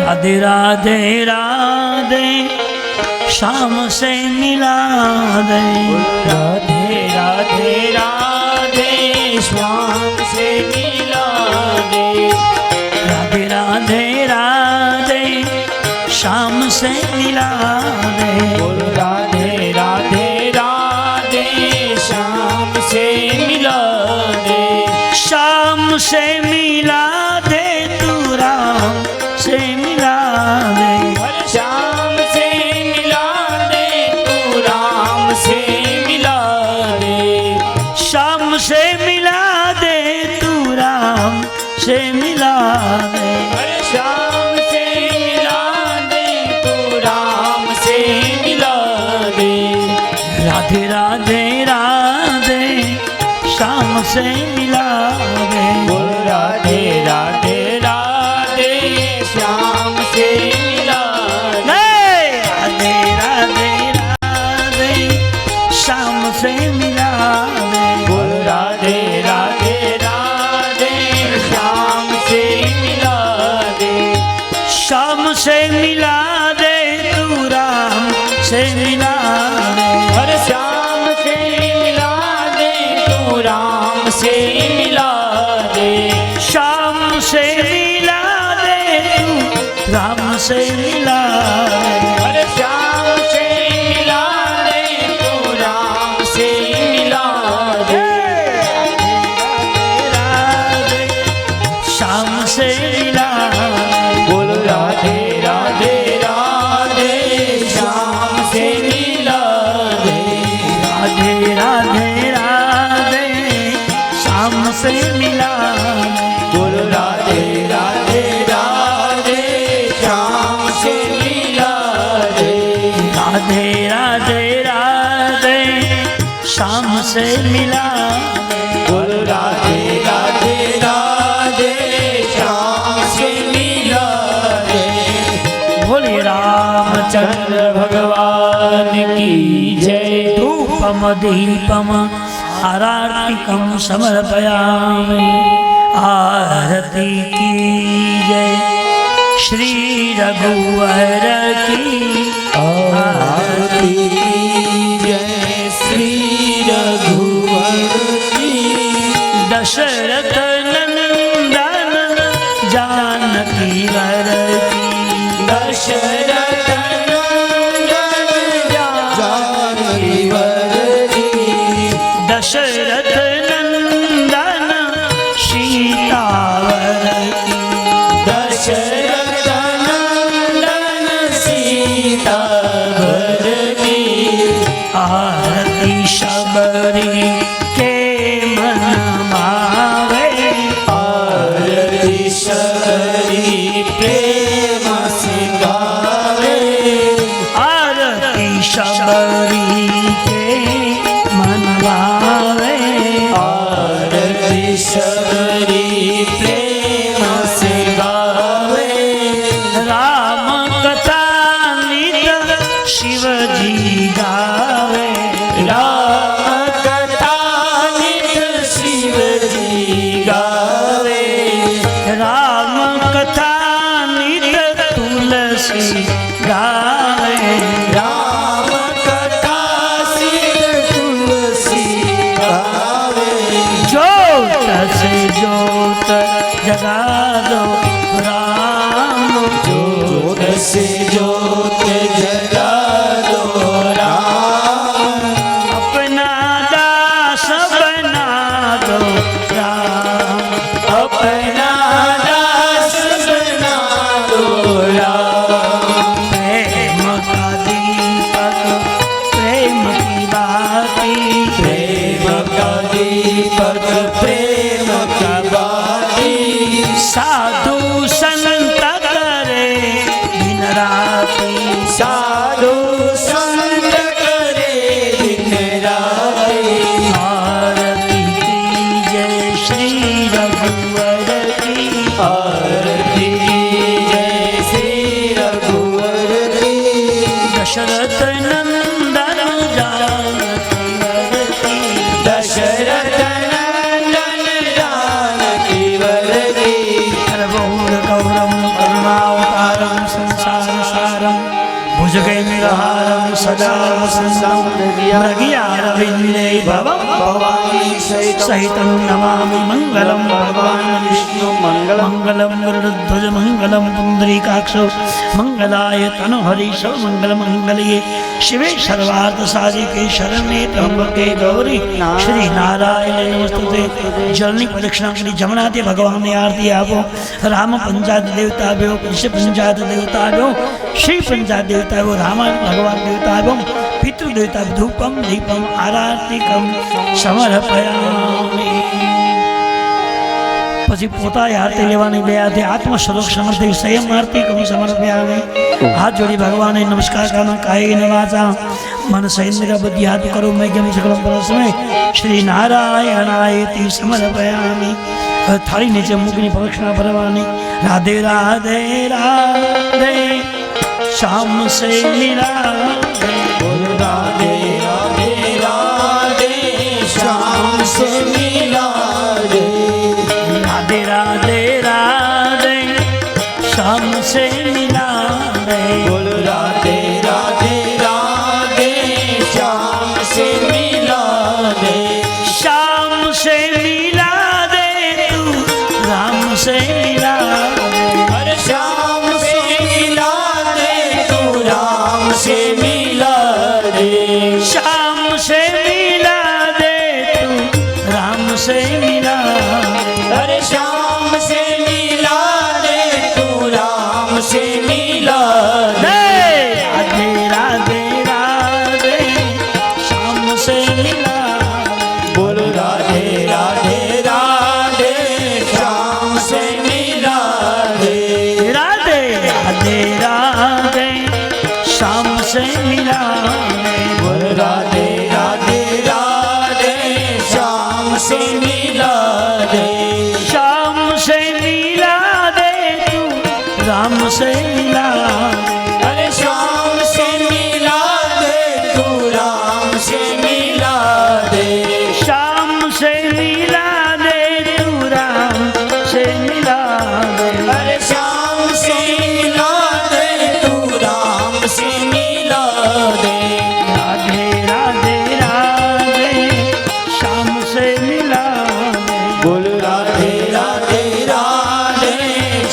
राधे राधे राधे शाम से मिला दे। राधे राधे राधे श्याम से मिला दे। राधे राधे राधे शाम से मिला दे। राधे राधे राधे श्याम से मिला दे। शाम से मिला दे तू राम से मिला दे। श्याम से मिला दे तू राम से मिला दे। शाम से मिला दे तू राम से मिला दे। श्याम से मिला दे तू राम से मिला दे। राधे राधे राधे शाम से मिला दे। राधे राधे राधे श्याम से मिला दे। राधे राधे राधे शाम से मिला दे। राधे राधे राधे श्याम से मिला दे। शाम से मिला दे तू राम से मिला दे। हर श्याम से मिला दे तू राम से मिला दे। शाम से मिला दे तू राम से मिला दे। हर श्याम से मिला दे तू राम से मिला दे। राधे शाम से मिला दे। बोल राधे राधे राधे श्याम से मिला दे। राधे राधे राधे शाम से मिला दे। बोल राधे राधे राधे श्याम से मिला दे। राधे राधे राधे शाम से मिला दे। बोल राधे राधे राधे श्याम से मिला दे। बोलिए रामचंद्र भगवान की जय। धूपम दीपम आरार्तिकम समर्पयामि। आरती की जय श्री रघुवर की आरती जय श्री रघुवर की। दशरथ नंदन जानकी वर की। दशरथ नंदन जानकी वर की। दशरथ नंदन सीतावर की। दशरथ नंदन सीतावर की। आरती शबरी के मन मावे। आरती शबरी प्रेम से गावे। आरती शबरी के मन भावे। आरती शबरी प्रेम से गावे। राम कथा नित शिव जी गावे। राम कथा नित शिव जी गावे। राम कथा नित तुलसी गावे। राम कथा सिद्ध तुलसी गावे। ज्योत से ज्योत जगा दो राम। ज्योत से ज्योत जगा दो राम। अपना दास बना दो राम। अपना दास बना दो राम। प्रेम का भुजगेन्द्रहारं सदा वसन्तं मृगयारविन्दे भवं सहितं नमामि मङ्गलं भगवान् विष्णु मङ्गलं गरुडध्वज मङ्गलं पुण्डरीकाक्षो मङ्गलाय तनुहरीशो मङ्गलमङ्गलये शिवे सर्वार्थसाधिके शरण्ये त्र्यंबके गौरी श्री नारायण नमस्तुते। जलनी प्रदक्षिणा करी जमनाते भगवान ने आरती आपो। राम पंचायत देवता भ्यो कृष्ण पंचायत देवता भ्यो श्री पंचायत देवता भ्यो राम भगवान देवता भ्यो पितृदेवता धूपम दीपम आरतिकम समर्पयामि। પછી પોતાએ આરતી લેવાની બે હાથે આત્મ સ્વરૂપ સમર્પિત સંયમ આરતી કમ સમર્પ્યામિ। હાથ જોડી ભગવાને નમસ્કાર કરના કાયેન વાચા मनसेन्द्रिय बुद्धि हाथ करो मैं ज्ञान सकलम परस्मै श्री नारायणायति समर्पयामि। थाली नीचे मुखनी प्रदक्षिणा भरवानी। राधे राधे राधे श्याम से मिला राधे राधे राधे श्याम से मिला रे। राधे राधे राधे श्याम से मिला रे। बोल राधे राधे राधे श्याम से मिला रे। श्याम से मिला दे तू राम से मिला दे। अरे श्याम से मिला दे तू राम से मिला रे। श्याम से मिला दे तू राम से मिला दे। अरे श्याम से मिला दे तू राम से मिला रे। राधे राधे राधे श्याम से मिला बोल राधे राधे राधे श्याम से मिला रे। राधे राधे राधे श्याम से मिला बोल राधे राधे राधे श्याम से मिला रे। श्याम से मिला दे तू राम से मिला अरे श्याम से मिला दे तू राम से मिला दे। श्याम से मिला दे तू राम से मिला दे। अरे श्याम से मिला दे तू राम से मिला दे। राधे राधे राधे श्याम से मिला दे। बोल राधे राधे राधे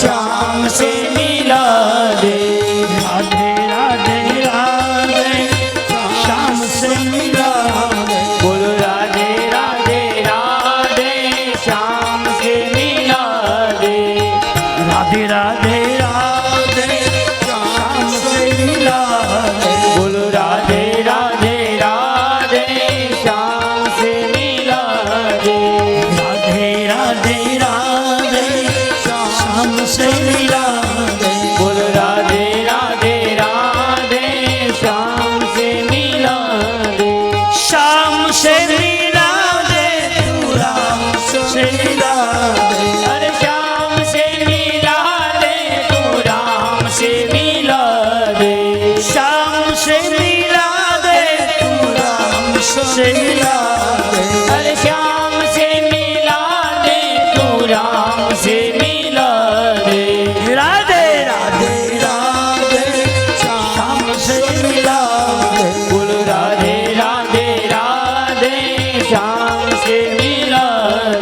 श्याम से मिला दे। राधे राधे राधे श्याम से मिला दे। बोल राधे राधे राधे श्याम से मिला दे। राधे राधे राधे श्याम से मिला दे। बोल राधे राधे राधे श्याम से मिला दे। राधे राधे राधे श्याम से मिला दे। बोल राधे राधे राधे श्याम से मिला दे। श्याम से मिला दे तू राम से मिला दे। अरे श्याम से मिला दे तू राम से मिला दे। श्याम से मिला दे तू राम से मिला दे। अरे श्याम से मिला दे तू राम से मिला दे। राधे राधे राधे श्याम से मिला दे। बोल राधे राधे राधे श्याम से मिला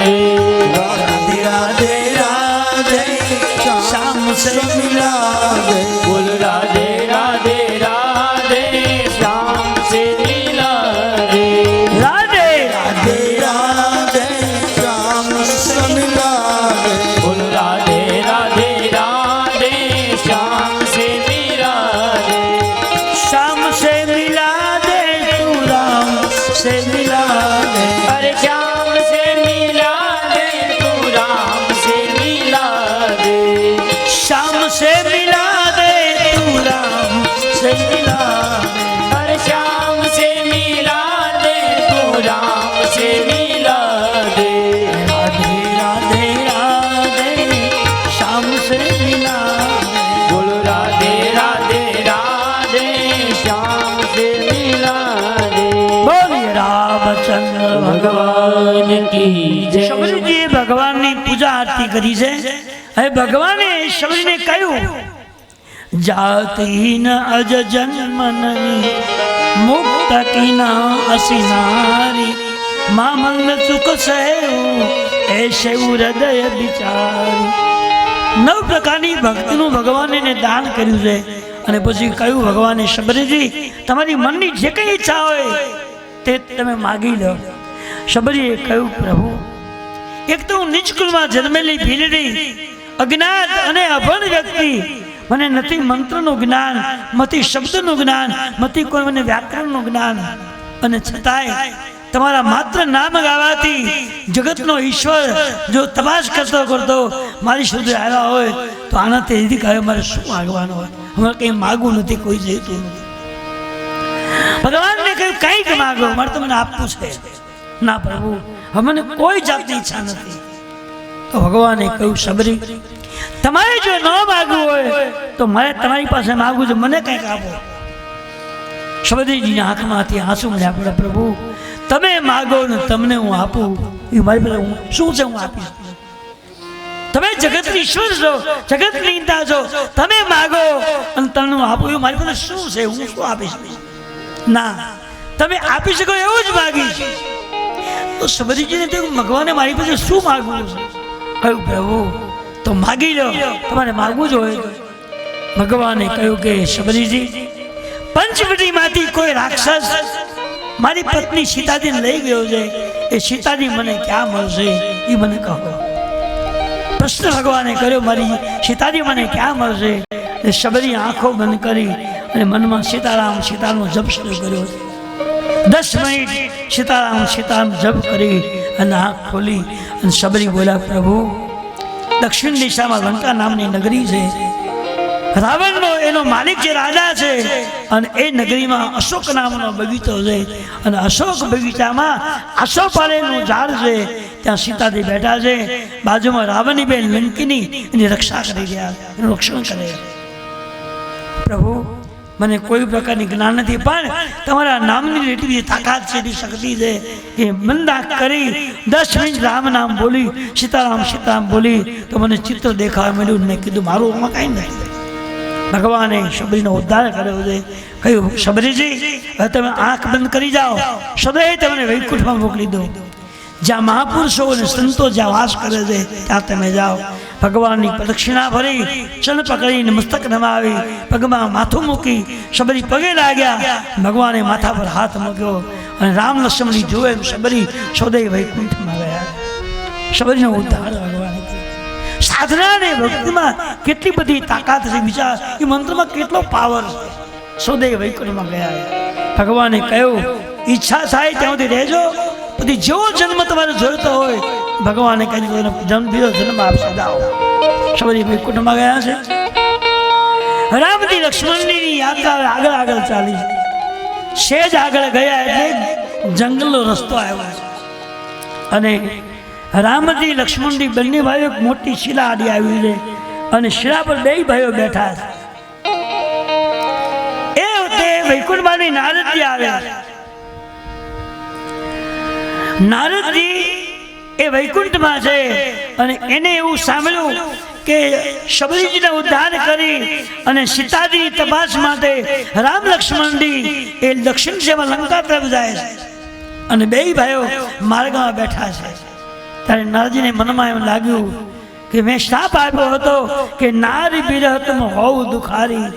दे। राधे राधे राधे श्याम से मिला दे। बोल राधे राधे राधे श्याम से मिला दे। राधे राधे राधे श्याम से मिला दे। बोल राधे राधे राधे श्याम से मिला दे। श्याम से मिला दे तू राम से मिला दे। अरे श्याम से मिला दे तू राम से मिला दे। श्याम से मिला दे तू राम से मिला दे। अरे श्याम से मिला दे तू राम से मिला दे। राधे राधे राधे श्याम से मिला दे। बोल राधे राधे राधे श्याम से मिला दे। बोलिए रामचंद्र भगवान की जय। શબરીજીએ ભગવાનની પૂજા આરતી કરી છે। હવે ભગવાને શબરીને કહ્યું જાતિ ન અજ જન્મ નહીં મુક્ત કિના અસિનારી મા મંગ સુખ સેવું એ શિવ હૃદય બિચારી. 9 પ્રકારની ભક્તિનું ભગવાને દાન કર્યું છે. અને પછી કહ્યું ભગવાને, શબરીજી તમારી મનની જે કઈ ઈચ્છા હોય તે તમે માગી લો. શબરીએ કહ્યું, પ્રભુ એક તો હું નીચકુળમાં જન્મેલી ભીલડી અજ્ઞાત અને અભણ વ્યક્તિ, મને નથી મંત્રનું જ્ઞાન, નથી શબ્દનું જ્ઞાન, નથી કોઈ મને વ્યાકરણનું જ્ઞાન, અને છતાંય તમારા માત્ર નામ ગાવાથી જગતનો ઈશ્વર જો તપાસ કરતો કરતો મારી સુધી આવ્યા હોય તો આનાથી એથી કહે મારે શું માગવાનું હોય? અમારે કંઈ માગવું નથી, કોઈ જઈતું નથી. ભગવાનને કહ્યું કંઈક માગો, મારે તમને આપવું છે. ના પ્રભુ, અમને કોઈ જાતની ઈચ્છા નથી. તો ભગવાને કહ્યું, શબરી તમારે જો ન માગવું હોય તો મારે તમારી પાસે માગવું છે, મને કંઈક આપો. શબરીજીના આંખમાંથી આંસુ મળ્યા પડે. પ્રભુ તમે માગો ને તમને હું આપું, એ મારી પાસે શું છે હું આપીશ. તમે જગતની ઈશ્વર છો, જગતની ઈંતા છો, તમે માગો અને તમને હું આપું, એવું મારી પાસે શું છે, હું શું આપીશ? ના, તમે આપી શકો એવું જ માગીશ. તો શબરીજીને કહ્યું, ભગવાને મારી પાસે શું માગવું છે? કહ્યું, પ્રભુ તો માગી લો, તમારે માગવું જ હોય. ભગવાને કહ્યું કે શબરીજી પંચવટીમાંથી કોઈ રાક્ષસ મારી પત્ની સીતાજીને લઈ ગયો છે, એ સીતાજી મને ક્યાં મળશે એ મને કહો. પ્રશ્ન ભગવાને કર્યો, મારી સીતાજી મને ક્યાં મળશે? એ શબરી આંખો બંધ કરી અને મનમાં સીતારામ સીતાનો જપ શરૂ કર્યો. 10 મિનિટ સીતારામ સીતારામ જપ કરી અને આંખ ખોલી અને શબરી બોલ્યા, પ્રભુ દક્ષિણ દિશામાં લંકા નામની નગરી છે, રાવણનો એનો માલિક જે રાજા છે, અને એ નગરીમાં અશોક નામનો બગીચો છે, અને અશોક બગીચામાં આસોપાલવનું ઝાડ છે, ત્યાં સીતાજી બેઠા છે, બાજુમાં રાવણની બેન લંકિની એની રક્ષા કરી રહ્યા, એનું રક્ષણ કરે. પ્રભુ મને કોઈ પ્રકારની જ્ઞાન નથી, પણ તમારા નામની એટલી તાકાત છે, એટલી શક્તિ છે કે મંદા કરી 10 મિનિટ રામ નામ બોલી, સીતારામ સીતારામ બોલી તો મને ચિત્ર દેખાવા મળ્યું. મેં કીધું મારું આમાં કાંઈ નથી. ભગવાને શબરીનો ઉદ્ધાર કર્યો છે. કહ્યું, શબરીજી હવે તમે આંખ બંધ કરી જાઓ, સદૈવ તમને વૈકુંઠમાં મોકલી દો. જ્યાં મહાપુરુષો અને સંતો જ્યાં વાસ કરે છે ત્યાં તમે જાઓ. ભગવાનની પ્રદક્ષિણા ભરી, ચણ પકડીને મસ્તક નમાવી, પગમાં માથું મૂકી શબરી પગે લાગ્યા. ભગવાને માથા પર હાથ મૂક્યો અને રામ લક્ષ્મણજી જોવે એમ શબરી સદૈવ વૈકુંઠમાં ગયા. શબરીનો ઉદ્ધાર ભગવાને કર્યો. સાધના ને ભક્તિમાં કેટલી બધી તાકાત છે, વિચાર એ મંત્રમાં કેટલો પાવર છે. સદૈવ વૈકુંઠમાં ગયા. ભગવાને કહ્યું, ઈચ્છા થાય ત્યાં સુધી રહેજો, પછી જેવો જન્મ તમારે જોઈતો હોય ભગવાને કહ્યું જન્મ બીજો જન્મ આપશે, જાઓ. શબરી વૈકુંઠમાં ગયા છે. રામજી લક્ષ્મણની યાત્રા આગળ આગળ ચાલી. સેજ આગળ ગયા એટલે જંગલનો રસ્તો આવ્યો છે, અને રામજી લક્ષ્મણજી બંને ભાઈઓ એક મોટી શિલા આડી આવી છે, અને શિલા પર 2 ભાઈઓ બેઠા છે. એ વખતે વૈકુંઠમાંથી નારદજી આવ્યા. નારદજી એ વૈકુંઠમાં છે, અને એને એવું સાંભળ્યું કે શબરીજીને ઉદ્ધાર કરી અને સીતાજીની તપાસ માટે રામ લક્ષ્મણજી એ દક્ષિણ દિશામાં લંકા તરફ જાય છે, અને 2 ભાઈઓ માર્ગમાં બેઠા છે. ત્યારે નારદજીને મનમાં એમ લાગ્યું કે મેં શ્રાપ આપ્યો હતો કે નારી બિરહતમ હોવ દુખારી,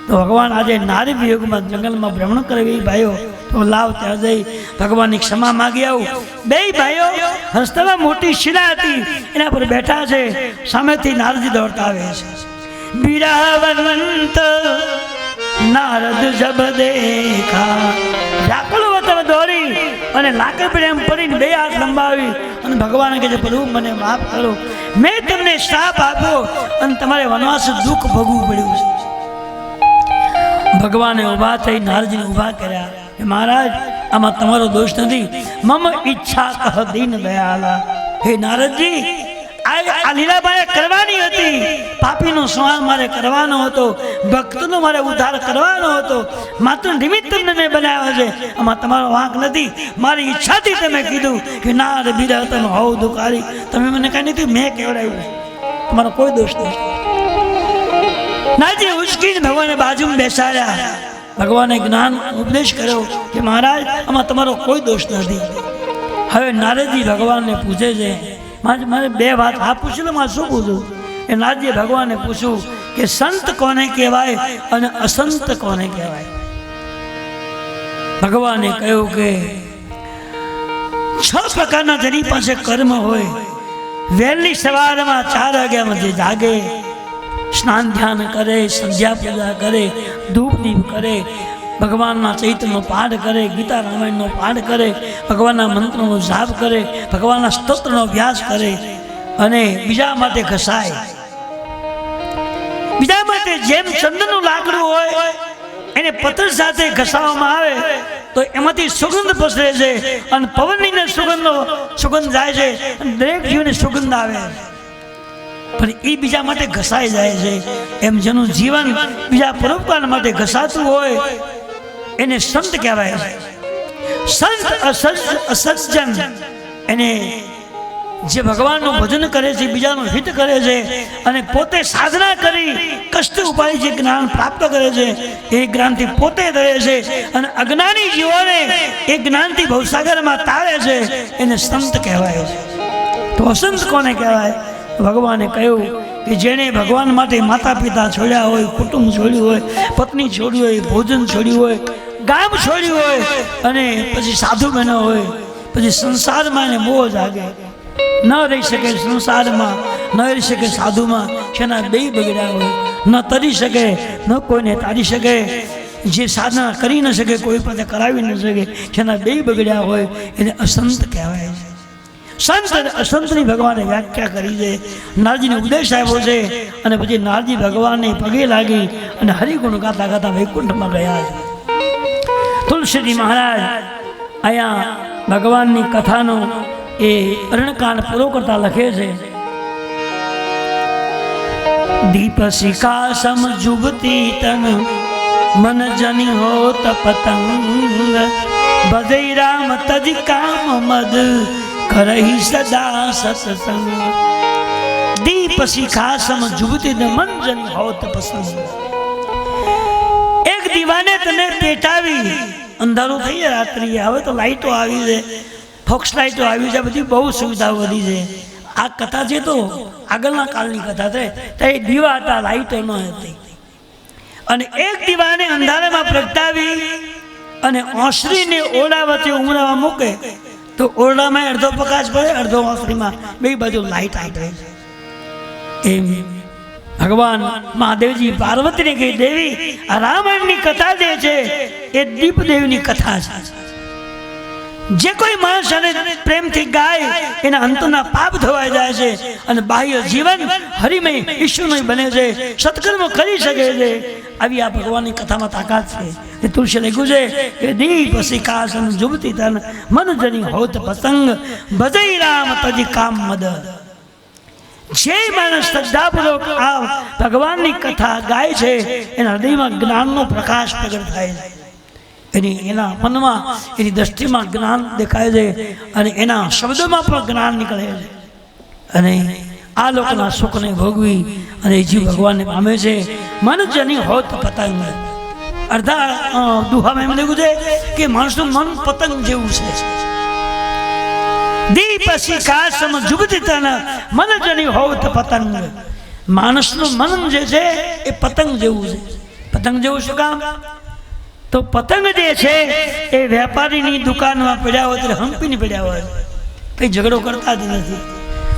તો ભગવાન આજે નારી વિયોગમાં જંગલમાં ભ્રમણ કરે એ ભાઈઓ, તો લાવ ત્યાં જઈ ભગવાનની ક્ષમા માગી આવું. 2 ભાઈઓ રસ્તામાં મોટી શિલા હતી એના પર બેઠા છે. સામેથી નારદજી દોડતા આવે છે. બિરાવંત નારદ જબ દેખા, વ્યાકુળ વતન દોડી અને લાકડ પર એમ પડીને 2 હાથ લંબાવી અને ભગવાન કહે છે, પ્રભુ મને માફ કરો, મેં તમને શ્રાપ આપ્યો અને તમારે વનવાસ દુઃખ ભોગવવું પડ્યું છે. ભગવાને ઊભા થઈ નારદજીને ઊભા કર્યા. મહારાજ આમાં તમારો દોષ નથી, મમ ઈચ્છા કહ દીન દયાલા. હે નારદજી, આ લીલા મારે કરવાની હતી, પાપીનો સંહાર મારે કરવાનો હતો, ભક્તનો મારે ઉદ્ધાર કરવાનો હતો, માત્ર નિમિત્ત તમને મેં બનાવ્યો છે, આમાં તમારો વાંક નથી. મારી ઈચ્છાથી તમે કીધું કે નાર બિરહતમ હોવ દુખારી, તમે મને કઈ નથી, મેં કેવડાવ્યું, તમારો કોઈ દોષ નથી. નારજી ઉચકીને ભગવાને બાજુમાં બેસાડ્યા. ભગવાને જ્ઞાન ઉપદેશ કર્યો કે મહારાજ આમાં તમારો કોઈ દોષ નથી. હવે નારદજી ભગવાનને પૂછે છે, મારે બે વાત આ પૂછ્યું મારે શું પૂછું? એ નારદજીએ ભગવાનને પૂછ્યું કે સંત કોને કહેવાય અને અસંત કોને કહેવાય? ભગવાને કહ્યું કે 6 પ્રકારના જેની પાસે કર્મ હોય, વહેલી સવારમાં 4 વાગ્યામાં જે જાગે, સ્નાન ધ્યાન કરે, સંધ્યા પૂજા કરે, ધૂપ દીપ કરે, ભગવાનના ચૈત્યનો પાઠ કરે, ગીતા રામાયણનો પાઠ કરે, ભગવાનના મંત્રનો જાપ કરે, ભગવાનના સ્તોત્રનો અભ્યાસ કરે અને બીજા માટે ઘસાય. બીજા માટે જેમ ચંદનનું લાકડું હોય એને પથ્થર સાથે ઘસાવવામાં આવે તો એમાંથી સુગંધ પસરે છે અને પવનની સુગંધ જાય છે, દરેક જીવને સુગંધ આવે, પણ એ બીજા માટે ઘસાઈ જાય છે. એમ જેનું જીવન બીજા પરોપકાર માટે ઘસાતું હોય એને સંત કહેવાય છે. સંત અસજ્જન એને જે ભગવાનનું ભજન કરે છે, બીજાનું હિત કરે છે અને પોતે સાધના કરી કષ્ટ ઉપાડી જે જ્ઞાન પ્રાપ્ત કરે છે એ જ્ઞાનથી પોતે રહે છે અને અજ્ઞાની જીવોને એ જ્ઞાનથી ભવસાગરમાં તારે છે, એને સંત કહેવાય છે. તો અસંત કોને કહેવાય? ભગવાને કહ્યું કે જેણે ભગવાન માટે માતા પિતા છોડ્યા હોય, કુટુંબ છોડ્યું હોય, પત્ની છોડ્યું હોય, ભોજન છોડ્યું હોય, ગામ છોડ્યું હોય અને પછી સાધુ બન્યો હોય, પછી સંસારમાં એને મોહ જાગે, ન રહી શકે સંસારમાં, ન રહી શકે સાધુમાં, જેના બે બગડ્યા હોય, ન તરી શકે, ન કોઈને તારી શકે, જે સાધના કરી ન શકે, કોઈ પાસે કરાવી ન શકે, જેના બે બગડ્યા હોય એને અસંત કહેવાય છે. સંત અને અસંતની ભગવાને વ્યાખ્યા કરી છે. નારજીને ઉપદેશ આવ્યો છે અને પછી નારજી ભગવાનને પગે લાગી અને હરિગુણ ગાતા ગાતા વૈકુંઠમાં ગયા છે. તુલસીજી મહારાજ અહીંયા ભગવાનની કથાનો એ અરણકાંડ પૂરો કરતા લખે છે, દીપ શિખા સમ જુગતી તન મન જની હોત પતંગ ભજઈ રામ તજ કામ મદ કરહી સદા સત્સંગ. દીપ શિખા સમ જુગતી તન મન જની હોત પસંગ. એક દીવાને તને પેટાવી, અંધારું થઈ જાય રાત્રિ, હવે તો લાઈટો આવી છે, ફોક્સ લાઈટો આવી છે, બધી બહુ સુવિધાઓ વધી છે. આ કથા છે તો આગળના કાળની કથા છે, ત્યારે દીવા હતા, લાઈટો ન હતી. અને એક દીવાને અંધારામાં પ્રગટાવી અને ઓસરીને ઓરડા વચ્ચે ઉમરાવા મૂકે તો ઓરડામાં અડધો પ્રકાશ પડે, અડધો ઓસરીમાં, બે બાજુ લાઈટ આવે. એમ ભગવાન મહાદેવજી પાર્વતીને કહી, દેવી આ રામાયણની કથા જે છે એ દીપદેવની કથા છે. જે કોઈ માણસ અને પ્રેમથી ગાય એના અંતના પાપ ધોવાઈ જાય છે અને બાહ્ય જીવન હરિમય ઈશ્વરમય બને છે, સત્કર્મ કરી શકે છે. આવી આ ભગવાનની કથામાં તાકાત છે. એ તુલસી લખ્યું છે કે દીપ શિખા સમ જુગતી તન મન જની હોત પતંગ ભજઈ રામ તજ કામ મદ. જે માણસ શ્રદ્ધાપૂર્વક આ ભગવાનની કથા ગાય છે એના હૃદયમાં જ્ઞાનનો પ્રકાશ પ્રગટ થાય છે, એના મનમાં એની દ્રષ્ટિમાં જ્ઞાન દેખાય છે અને એના શબ્દોમાં પણ જ્ઞાન નીકળે છે અને આ લોકોના સુખને ભોગવી અને જીવ ભગવાનને પામે છે. મન જની હોત પતંગ. અડધા દુહામાં એમ લખ્યું છે કે માણસનું મન પતંગ જેવું છે. દીપ શિખા સમ જુગતી તન મન જની હોત પતંગ. માણસનું મન જે છે એ પતંગ જેવું છે. પતંગ જેવું શું કામ? તો પતંગ જે છે એ વેપારીની દુકાનમાં પડ્યા હોય ત્યારે હંપીને પડ્યા હોય, કંઈ ઝઘડો કરતા જ નથી,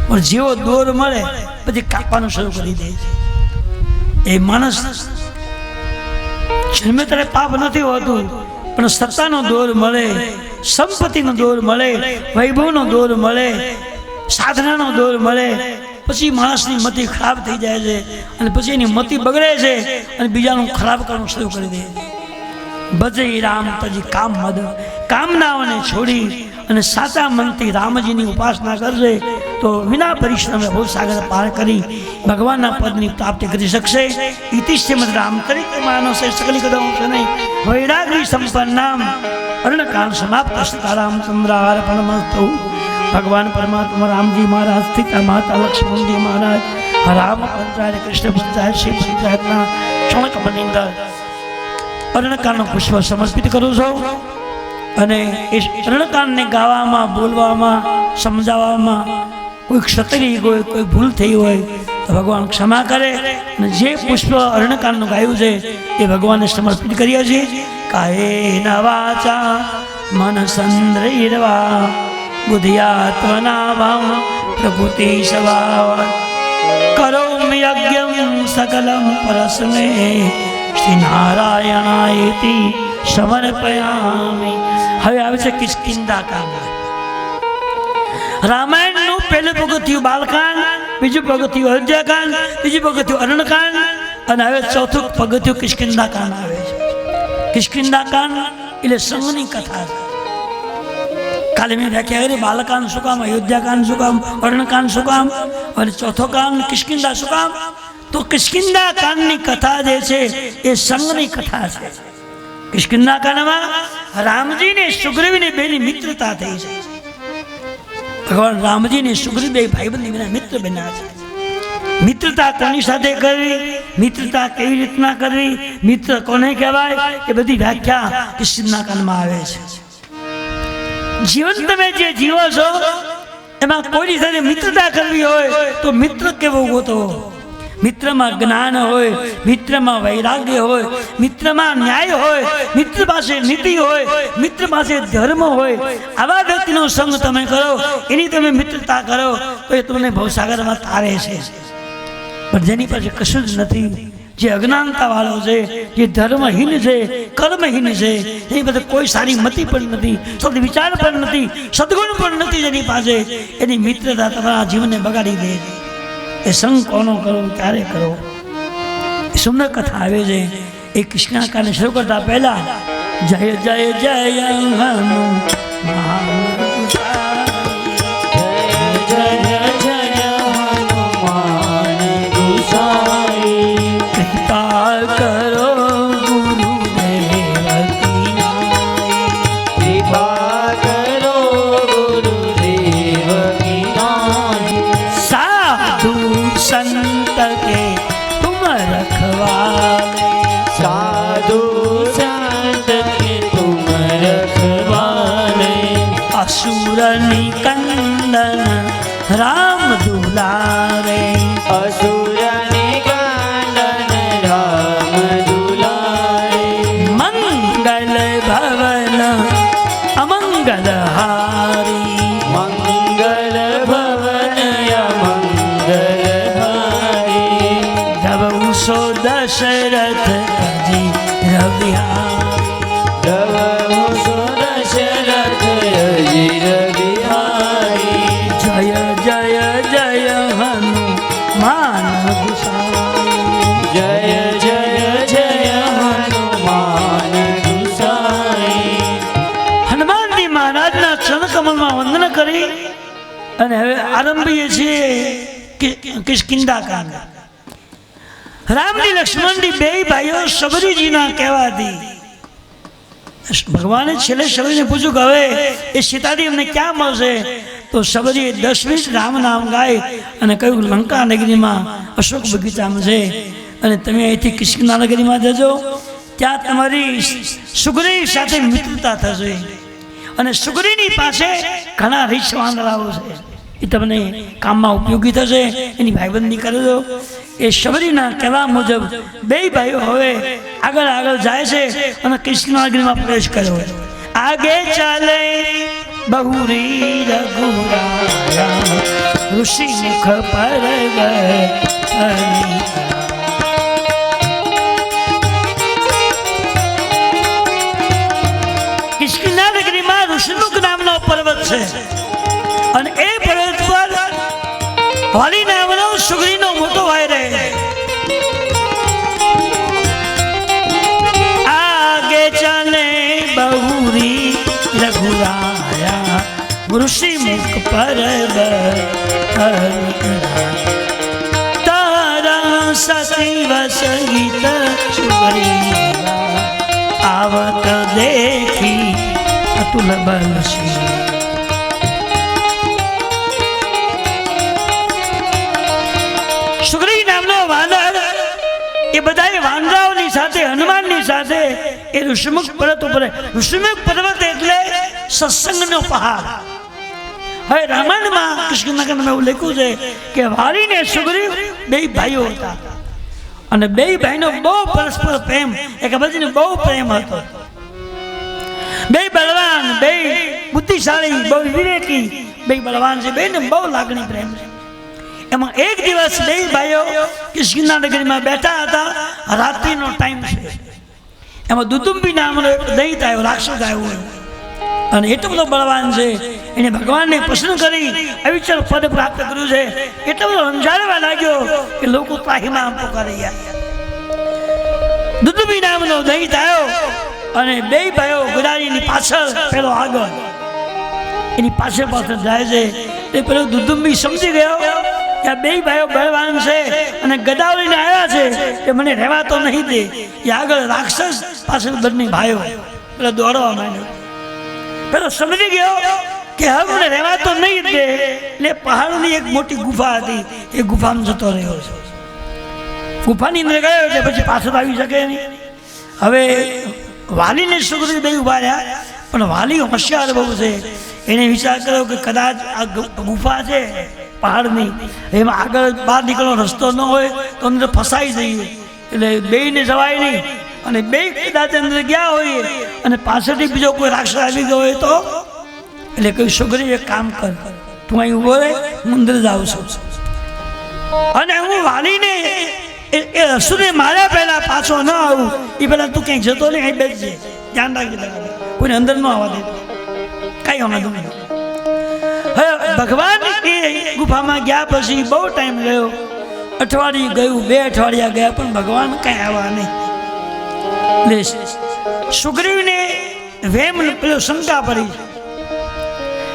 પણ જેવો દોર મળે પછી કાપવાનું શરૂ કરી દે છે. એ માણસ જન્મે ત્યારે પાપ નથી હોતું, પણ સત્તાનો દોર મળે, સંપત્તિનો દોર મળે, વૈભવનો દોર મળે, સાધનાનો દોર મળે, પછી માણસની મતિ ખરાબ થઈ જાય છે અને પછી એની મતિ બગડે છે અને બીજાનું ખરાબ કરવાનું શરૂ કરી દે છે. ભજઈ રામ તજી કામ મદ. કામનાઓને છોડી અને સાચા મનથી રામજીની ઉપાસના કરશે તો વિના પરિશ્રમે ભવસાગર પાર કરી ભગવાનના પદની પ્રાપ્તિ કરી શકશે. ઇતિ શ્રીમદ રામચરિત માનસે સકલી કદમ શનૈ વૈરાગ્ય સંપન્નામ અર્ણકાંડ સમાપ્ત. સીતારામચંદ્રાર્પણમસ્તુ. ભગવાન પરમાત્મા રામજી મહારાજ, સીતા માતા લક્ષ્મણજી મહારાજ, રામ પંચાયત કૃષ્ણ પંચાયત શિવ પંચાયતના ક્ષણકમની અંદર અરણકાંડનું પુષ્પ સમર્પિત કરું છું અને એ અરણકાંડને ગાવામાં બોલવામાં સમજાવવામાં કોઈ ક્ષત્રિય હોય કોઈ ભૂલ થઈ હોય તો ભગવાન ક્ષમા કરે અને જે પુષ્પ અરણકાંડનું ગાયું છે એ ભગવાનને સમર્પિત કરીએ છીએ કાયેન વાચા મનસંદ્રૈર્વા બુદ્ધ્યાત્મના ભાવ પ્રકૃતિ સ્વભાવ કરોમિ યજ્ઞં સકલં પરસ્મે શ્રી નારાયણાયેતિ સમર્પયામિ. હવે આવે છે કિષ્કિંધા કાંડ. રામાયણનું પહેલું પગથિયું બાલકાંડ, બીજું પગથિયું અયોધ્યાકાંડ, બીજું પગથિયું અરણકાંડ અને હવે ચોથું પગથિયું કિષ્કિંધા કાંડ આવે છે. કિષ્કિંધા કાંડ એટલે સંઘની કથા છે. કાલે મેં વ્યાખ્યા કરી બાલકાંડ શું કામ, અયોધ્યાકાંડ શું કામ, અરણકાંડ શું કામ અને ચોથો કાંડ કિષ્કિંધા શું કામ? તો કિષ્કિંધા કાંડની કથા જે છે એ સંઘની કથા છે. કિષ્કિંધા કાંડમાં રામજી ને સુગ્રીવની બેની મિત્રતા થઈ છે. ભગવાન રામજી ને સુગ્રીવ બે ભાઈબંધ બેના મિત્ર બન્યા છે. મિત્રતા કોની સાથે કરવી, મિત્રતા કેવી રીતના કરવી, મિત્ર કોને કહેવાય એ બધી વ્યાખ્યા કિષ્કિંધા કાંડમાં આવે છે. જીવન તમે જે જીવો છો એમાં કોઈની સાથે મિત્રતા કરવી હોય તો મિત્ર કેવો ગોતો. મિત્રમાં જ્ઞાન હોય, મિત્રમાં વૈરાગ્ય હોય, મિત્રમાં ન્યાય હોય, મિત્ર પાસે નીતિ હોય, મિત્ર પાસે ધર્મ હોય. આવા વ્યક્તિનો સંગ તમે કરો, એની તમે મિત્રતા કરો તો એ તમને ભવસાગરમાં તારે છે. પણ જેની પાસે કશું જ નથી, જે અજ્ઞાનતા વાળો છે, જે ધર્મહીન છે, કર્મહીન છે, એની પાસે કોઈ સારી મતિ પણ નથી, સદ વિચાર પણ નથી, સદગુણ પણ નથી જેની પાસે, એની મિત્રતા તમારા જીવનને બગાડી દે. એ સંગ કોનો કરો, ક્યારે કરો? એ સુંદર કથા આવે છે. એ કિષ્કિંધા કાંડ શરૂ કરતા પહેલા જય જય જય રામ દુલારે, અસુરની કાંડન રામ દુલારે, મંગલ ભવન અમંગલ હારી, મંગલ ભવન અમંગલ હારી, ધવઉસો દશરથ જી રવિહારી, ધવઉસો દશરથ જી રવિહારી, જય જય જય હનુમાન ગુસાઈ, જય જય જય હનુમાન ગુસાઈ. હનુમાનજી મહારાજના ચરણકમળમાં વંદન કરી અને હવે આરંભીએ છીએ કિષ્કિંધા કાંડ. રામજી લક્ષ્મણજી બે ભાઈઓ શબરીજીના કહેવાથી ભગવાને છેલ્લે શબરીને પૂછ્યું કે હવે એ સીતાજી અમને ક્યાં મળશે? તો શબરીએ 10 મિનિટ રામ નામ ગાય અને કહ્યું લંકા નગરીમાં અશોક બગીચામાં છે અને તમે અહીંથી કિષ્કિંધા નગરીમાં જજો, ત્યાં તમારી સુગ્રીવ સાથે મિત્રતા થશે અને સુગ્રીવની પાસે ઘણા રીછ વાંદરાઓ છે, એ તમને કામમાં ઉપયોગી થશે, એની ભાઈબંધી કરજો. એ શબરીના કહેવા મુજબ બે ભાઈઓ હવે આગળ આગળ જાય છે અને કિષ્કિંધા નગરીમાં પ્રવેશ કર્યો. આગે ચાલે બહુરી રઘુરાયા, ઋષિ મુખ પર કિષ્કિંધા નગરીમાં ઋષિમુખ નામનો પર્વત છે અને એ પર્વત પર વાલી નામનો સુગ્રીવનો મોટો ભાઈ રહે. આગે ચાલે બહુરી રઘુરાયા, ઋષિ મુખ પર તારા સતીવ સહિત સુગ્રીવા, આવત દેખી અતુલ બલશી. બધા વાંદરાઓની સાથે હનુમાનની સાથે એ ઋષિમુખ પર્વત ઉપર. ઋષિમુખ પર્વત એટલે સત્સંગનો પહાડ. હવે રામાયણમાં કૃષ્ણનગરમાં એવું લખ્યું છે કે વાલી ને સુગ્રીવ બે ભાઈઓ હતા અને બે ભાઈનો બહુ પરસ્પર પ્રેમ, એકબીજાને બહુ પ્રેમ હતો. બે બળવાન, બે બુદ્ધિશાળી, બહુ વિવેકી, બે બળવાન છે, બેને બહુ લાગણી પ્રેમ છે. એમાં એક દિવસ બે ભાઈઓ કિષ્કિંધા નગરીમાં બેઠા હતા. રાત્રિનો ટાઈમ છે. એમાં દુદુંબી નામનો એક દૈત આવ્યો, રાક્ષસ આવ્યો અને એટલો બધો બળવાન છે. એને ભગવાનને પસંદ કરી અવિચલ પદ પ્રાપ્ત કર્યું છે. એટલો બધો સમજાવવા લાગ્યો કે લોકો ત્રાહીમામ પુકારી ગયા. દુદુંબી નામનો દૈત આવ્યો અને બે ભાઈઓ ગોદારીની પાછળ, પેલો આગળ, એની પાછળ પાછળ જાય છે. તે પેલો દુદુંબી સમજી ગયો કે આ બે ભાઈઓ બળવાન છે અને ગદા લઈને આવ્યા છે, કે મને રહેવા તો નહીં દે. એ આગળ રાક્ષસ, પાછળ બંને ભાઈઓ. પેલો દોડવા માંડ્યો. પેલો સમજી ગયો કે હવે મને રહેવા તો નહીં દે. એટલે પહાડની એક મોટી ગુફા હતી, એ ગુફામાં જતો રહ્યો છે. ગુફાની અંદર ગયો એટલે પછી પાછળ આવી શકે નહીં. હવે વાલીને સુગ્રીવ બે ઉભા રહ્યા, પણ વાલી હોશિયાર બહુ છે. એને વિચાર કર્યો કે કદાચ આ ગુફા છે પહાડની, એમાં આગળ બહાર નીકળવાનો રસ્તો ન હોય તો અંદર ફસાઈ જઈએ, એટલે બેયને જવાય નહીં. અને બે કદાચ અંદર ગયા હોઈએ અને પાછળથી બીજો કોઈ રાક્ષસ આવી ગયો હોય તો. એટલે કહ્યું સુગ્રીવ એક કામ કર, તું અહીં ઉભો રહે, હું અંદર જાઉં છું અને હું વાલીને એ અસુરને માર્યા પહેલા પાછો ન આવું એ પહેલા તું ક્યાંય જતો નહીં, અહીં બેસજે, ધ્યાન રાખજે, કોઈને અંદર ન આવવા દે, કઈ વાંધો નહીં. હવે ભગવાન એ ગુફામાં ગયા પછી બહુ ટાઈમ ગયો, અઠવાડિયું ગયું, 2 અઠવાડિયા ગયા, પણ ભગવાન કઈ આવ્યા નહીં. સુગ્રીવને વેમ પેલો શંકા પડી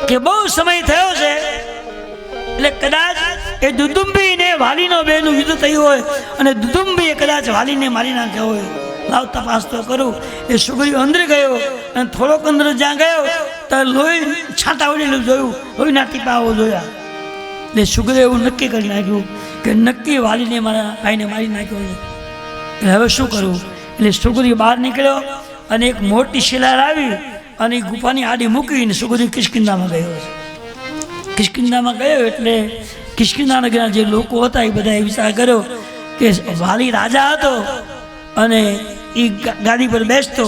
કે બહુ સમય થયો છે, એટલે કદાચ એ દુદુંબી ને વાલીનો બેનું યુદ્ધ થયું હોય અને દુદુંબીએ કદાચ વાલીને મારી નાખ્યો હોય. લાવ તપાસ તો કરું. એ સુગ્રીવ અંદર ગયો અને થોડોક અંદર જ્યાં ગયો તો લોહી છાંટા ઉડેલું જોયું, લોહીના ટીપાઓ જોયા. એટલે સુગ્રીવ એવું નક્કી કરી નાખ્યું કે નક્કી વાલીને મારા ભાઈને મારી નાખ્યો છે, એટલે હવે શું કરવું. એટલે સુગ્રીવ બહાર નીકળ્યો અને એક મોટી શિલા લાવી અને ગુફાની આડી મૂકીને સુગ્રીવ કિષ્કિંધામાં ગયો છે. કિષ્કિંધામાં ગયો એટલે કિષ્કિંધા નગરના જે લોકો હતા એ બધાએ વિચાર કર્યો કે વાલી રાજા હતો અને એ ગાદી પર બેસતો,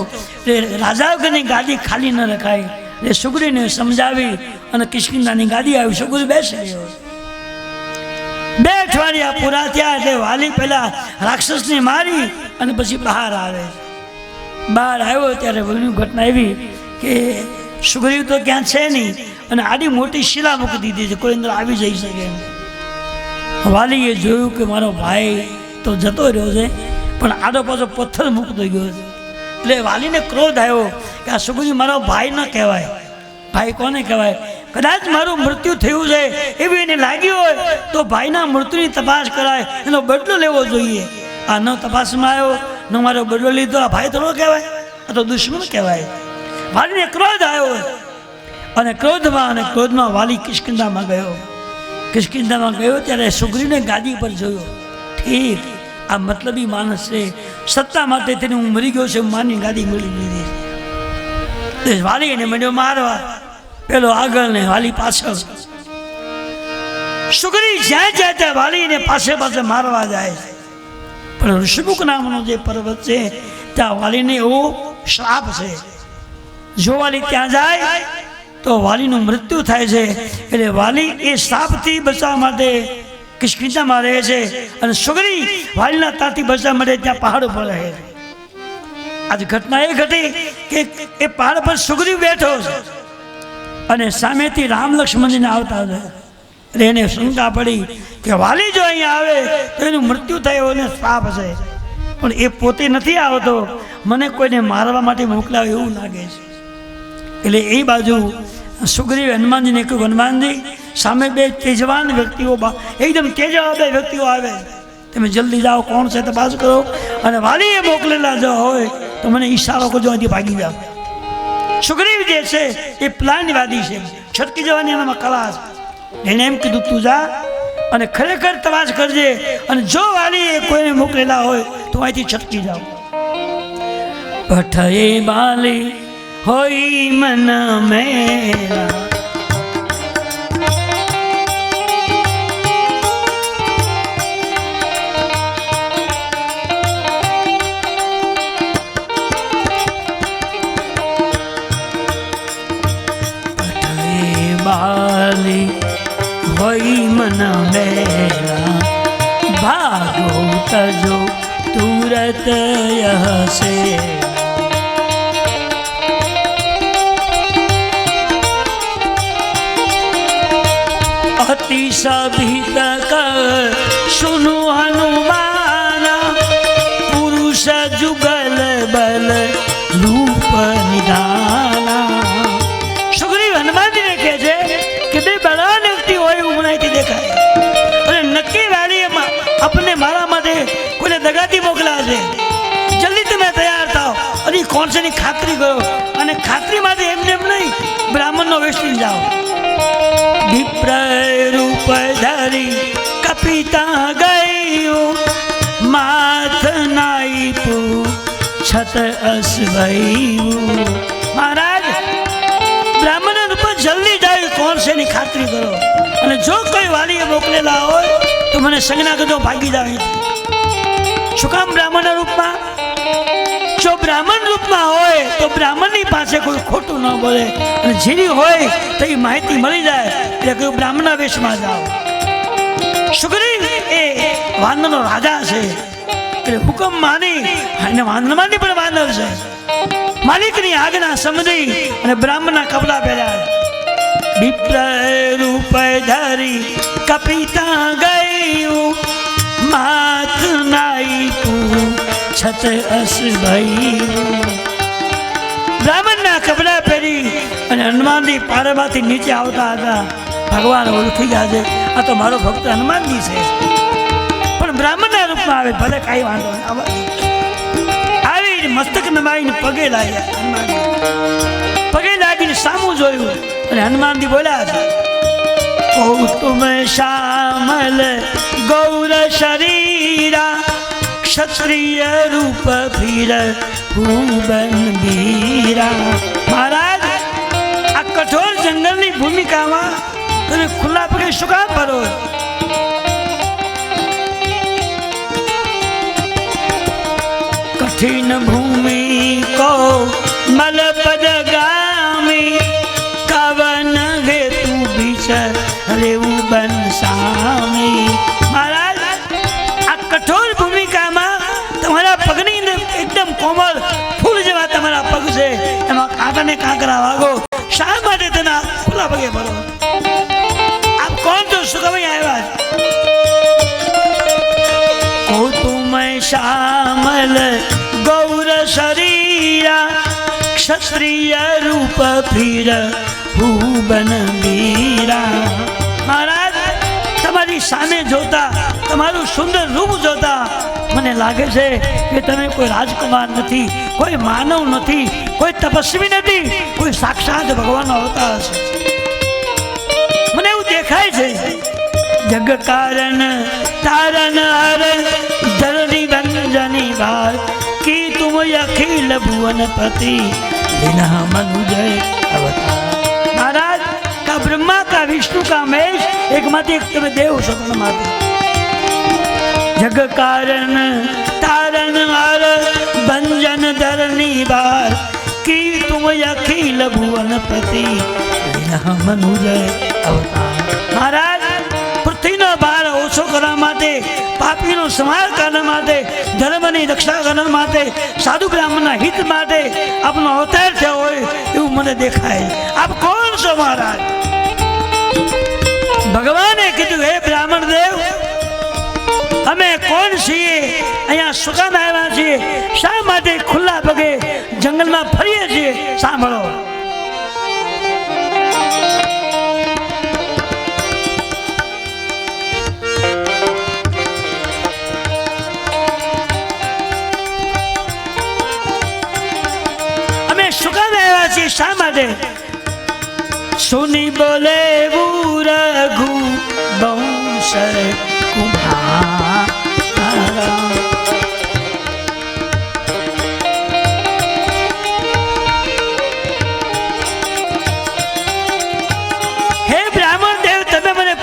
એટલે રાજા વગરની ગાદી ખાલી ન રખાય. એટલે સુગ્રીવને સમજાવી અને કિષ્કિંધાની ગાદી આવી, સુગ્રીવ બેસી ગયો. 2 અઠવાડિયા પૂરા થયા એટલે વાલી પેલા રાક્ષસને મારી અને પછી બહાર આવે. બહાર આવ્યો ત્યારે બની ઘટના એવી કે સુગ્રીવ તો ક્યાં છે નહીં અને આડી મોટી શિલા મૂકી દીધી છે, કોઈ અંદર આવી જઈ શકે એમ. વાલીએ જોયું કે મારો ભાઈ તો જતો રહ્યો છે પણ આડો પાછો પથ્થર મૂકતો ગયો છે. એટલે વાલીને ક્રોધ આવ્યો કે આ સુગ્રીવ મારો ભાઈ ન કહેવાય. ભાઈ કોને કહેવાય? કદાચ મારું મૃત્યુ થયું છે એવું એને લાગ્યું હોય તો ભાઈના મૃત્યુની તપાસ કરાય, એનો બદલો લેવો જોઈએ. આ ન તપાસમાં આવ્યો, ન મારો બદલો લીધો, આ ભાઈ તો ન કહેવાય, આ તો દુશ્મન કહેવાય. વાલીને ક્રોધ આવ્યો અને ક્રોધમાં વાલી કિષ્કિંધામાં ગયો. કિષ્કિંધામાં ગયો ત્યારે સુગ્રીવને ગાદી પર જોયો. ઠીક, આ મતલબી માણસ છે, સત્તા માટે તેને હું મરી ગયો છે, માની ગાદી મળી લીધી છે. વાલી એને મળ્યો મારવા, પેલો આગળ ને વાલી પાછળ. સુગ્રીવ જ્યાં જાય ત્યાં વાલીને પાસે મારવા જાય છે. પણ ઋષિમુખ નામનો જે પર્વત છે ત્યાં વાલીને એવો શ્રાપ છે, જો વાલી ત્યાં જાય તો વાલીનું મૃત્યુ થાય છે. એટલે વાલી એ શ્રાપથી બચવા માટે કિષ્કિંધામાં રહે છે અને સુગ્રીવ વાલીના તાથી બચવા માટે ત્યાં પહાડ ઉપર રહે છે. આજ ઘટના એ ઘટી કે એ પહાડ પર સુગ્રીવ બેઠો છે અને સામેથી રામ લક્ષ્મણજીને આવતા હતા. એટલે એને શંકા પડી કે વાલી જો અહીંયા આવે તો એનું મૃત્યુ થાય એને શ્રાપ છે, પણ એ પોતે નથી આવતો, મને કોઈને મારવા માટે મોકલાવે એવું લાગે છે. એટલે એ બાજુ સુગ્રીવ હનુમાનજીને કહ્યું, હનુમાનજી સામે 2 તેજવાન વ્યક્તિઓ, એકદમ તેજવાન 2 વ્યક્તિઓ આવે, તમે જલ્દી જાઓ, કોણ છે તપાસ કરો, અને વાલીએ મોકલેલા જો હોય તો મને ઈશારો કરજો, અહીંથી ભાગી જાઓ. સુગ્રીવ જે છે એ પ્લાનવાદી છે, છટકી જવાની એનામાં કલા છે. એને એમ કીધું તું જા અને ખરેખર તપાસ કરજે, અને જો વાલીએ કોઈને મોકલેલા હોય તો અહીંથી છટકી જાઓ. પઠે બાલી હોય મન મેરા, બાલી હોય મન મેરા, ભાગો તજો તુરત યસે. अति सभित कर सुनु हनुमान, पुरुष जुगल बल रूप निधाना. सुग्रीव हनुमानजी ने કહે છે કે બે બળવાન વ્યક્તિ હોય એવું મને અહીંથી દેખાય, અને નક્કી વાળી આપને મારા માટે કોઈને દગાથી મોકલ્યા છે. જલ્દી તમે તૈયાર થાઓ અને કોણ છે ની ખાતરી કરો, અને ખાતરી માટે એમને એમ નહીં બ્રાહ્મણનો વેશ લઈને જાઓ. વિપ્ર રૂપ ધરી કપિતા ગયું, માથ નાઈ પૂછત અસવયું. મહારાજ બ્રાહ્મણ રૂપ જલ્દી જાય, કોણ છે એની ખાતરી કરો, અને જો કોઈ વાલીએ મોકલેલા હોય તો મને સંજ્ઞા કરજો, ભાગી જાય. શું કામ બ્રાહ્મણ રૂપમાં? જો બ્રાહ્મણ રૂપમાં હોય તો બ્રાહ્મણની પાસે કોઈ ખોટું ન બોલે, અને જેની હોય તો એ માહિતી મળી જાય, એટલે કોઈ બ્રાહ્મણના વેશમાં જાઓ. સુગ્રીવ એ વાનરનો રાજા છે, એટલે હુકમ માની, અને વાનરમાંની પણ વાનર છે. માલિકની આજ્ઞા સમજી અને બ્રાહ્મણના કપડા પહેર્યા. વિપ્ર રૂપ ધરી કપિતા ગયું, માથ નાઈ પૂછત અસભયું. બ્રાહ્મણના કપડા પહેરી અને હનુમાનજી પારેમાંથી નીચે આવતા હતા. ભગવાન ઓળખી ગયા છે, આ તો મારો ભક્ત હનુમાનજી છે. પણ બ્રાહ્મણના રૂપમાં આવે, ભલે કાંઈ વાંધો નહીં. આવી મસ્તક નમાઈને પગે લાગ્યા. હનુમાનજી પગે લાગીને સામું જોયું, અને હનુમાનજી બોલ્યા છે, તુમ શ્યામલ ગૌર શરીરા, ક્ષત્રિય રૂપ ફીર ભૂબન બીરા. મહારાજ આ કઠોર જંગલની ભૂમિકામાં તમે ખુલ્લા પગે શું કામ ભરો? કઠિન ભૂમિ કો મલ પદ ગામી, કવન હેતુ બીચ રેવું બન સામી. મહારાજ આ કઠોર ભૂમિકામાં તમારા પગની અંદર એકદમ કોમળ ફૂલ જેવા તમારા પગ છે, એમાં કાંટાને કાંકરા વાગો. શા માટે તેના ખુલ્લા પગે ભરો? આપ કોણ છો? શું કમાઈ આવ્યા? ઓ તુમ શ્યામલ ગૌર શરીરા, ક્ષત્રિય રૂપ ફીર ભૂબન બીરા. મહારાજ તમારી સામે જોતા, તમારું સુંદર રૂપ જોતા મને લાગે છે કે તમે કોઈ રાજકુમાર નથી, કોઈ માનવ નથી, કોઈ તપસ્વી નથી, કોઈ સાક્ષાત ભગવાનનો અવતાર છે. મને એવું દેખાય છે. જગ કારણ તારન હર ધરણી બંજની ભાર, કી તુમ અખિલ ભુવન પતિ વિના મનુજય અવતાર. महाराज का ब्रह्मा का विष्णु का महेश एक माते एक तुम्हें देव स्वप्न माते. जग कारण तारण हार भंजन धरनी बार, की तुम अखिल भुवन पति मनुजय अवतार. महाराज પૃથ્વીનો ભાર ઓછો કરવા માટે, પાપીનો સંહાર કરવા માટે, ધર્મની રક્ષા કરવા માટે, સાધુ બ્રાહ્મણના હિત માટે આપનો અવતાર થયો હોય એવું મને દેખાય. આપ કોણ છો મહારાજ? ભગવાને કીધું, હે બ્રાહ્મણ દેવ, અમે કોણ છીએ, અહીંયા શું કામ આવ્યા છીએ, શા માટે ખુલ્લા પગે જંગલમાં ફરીએ છીએ, સાંભળો. શા માટે? સુની બોલે રઘુ વંશ કેસર કુમાર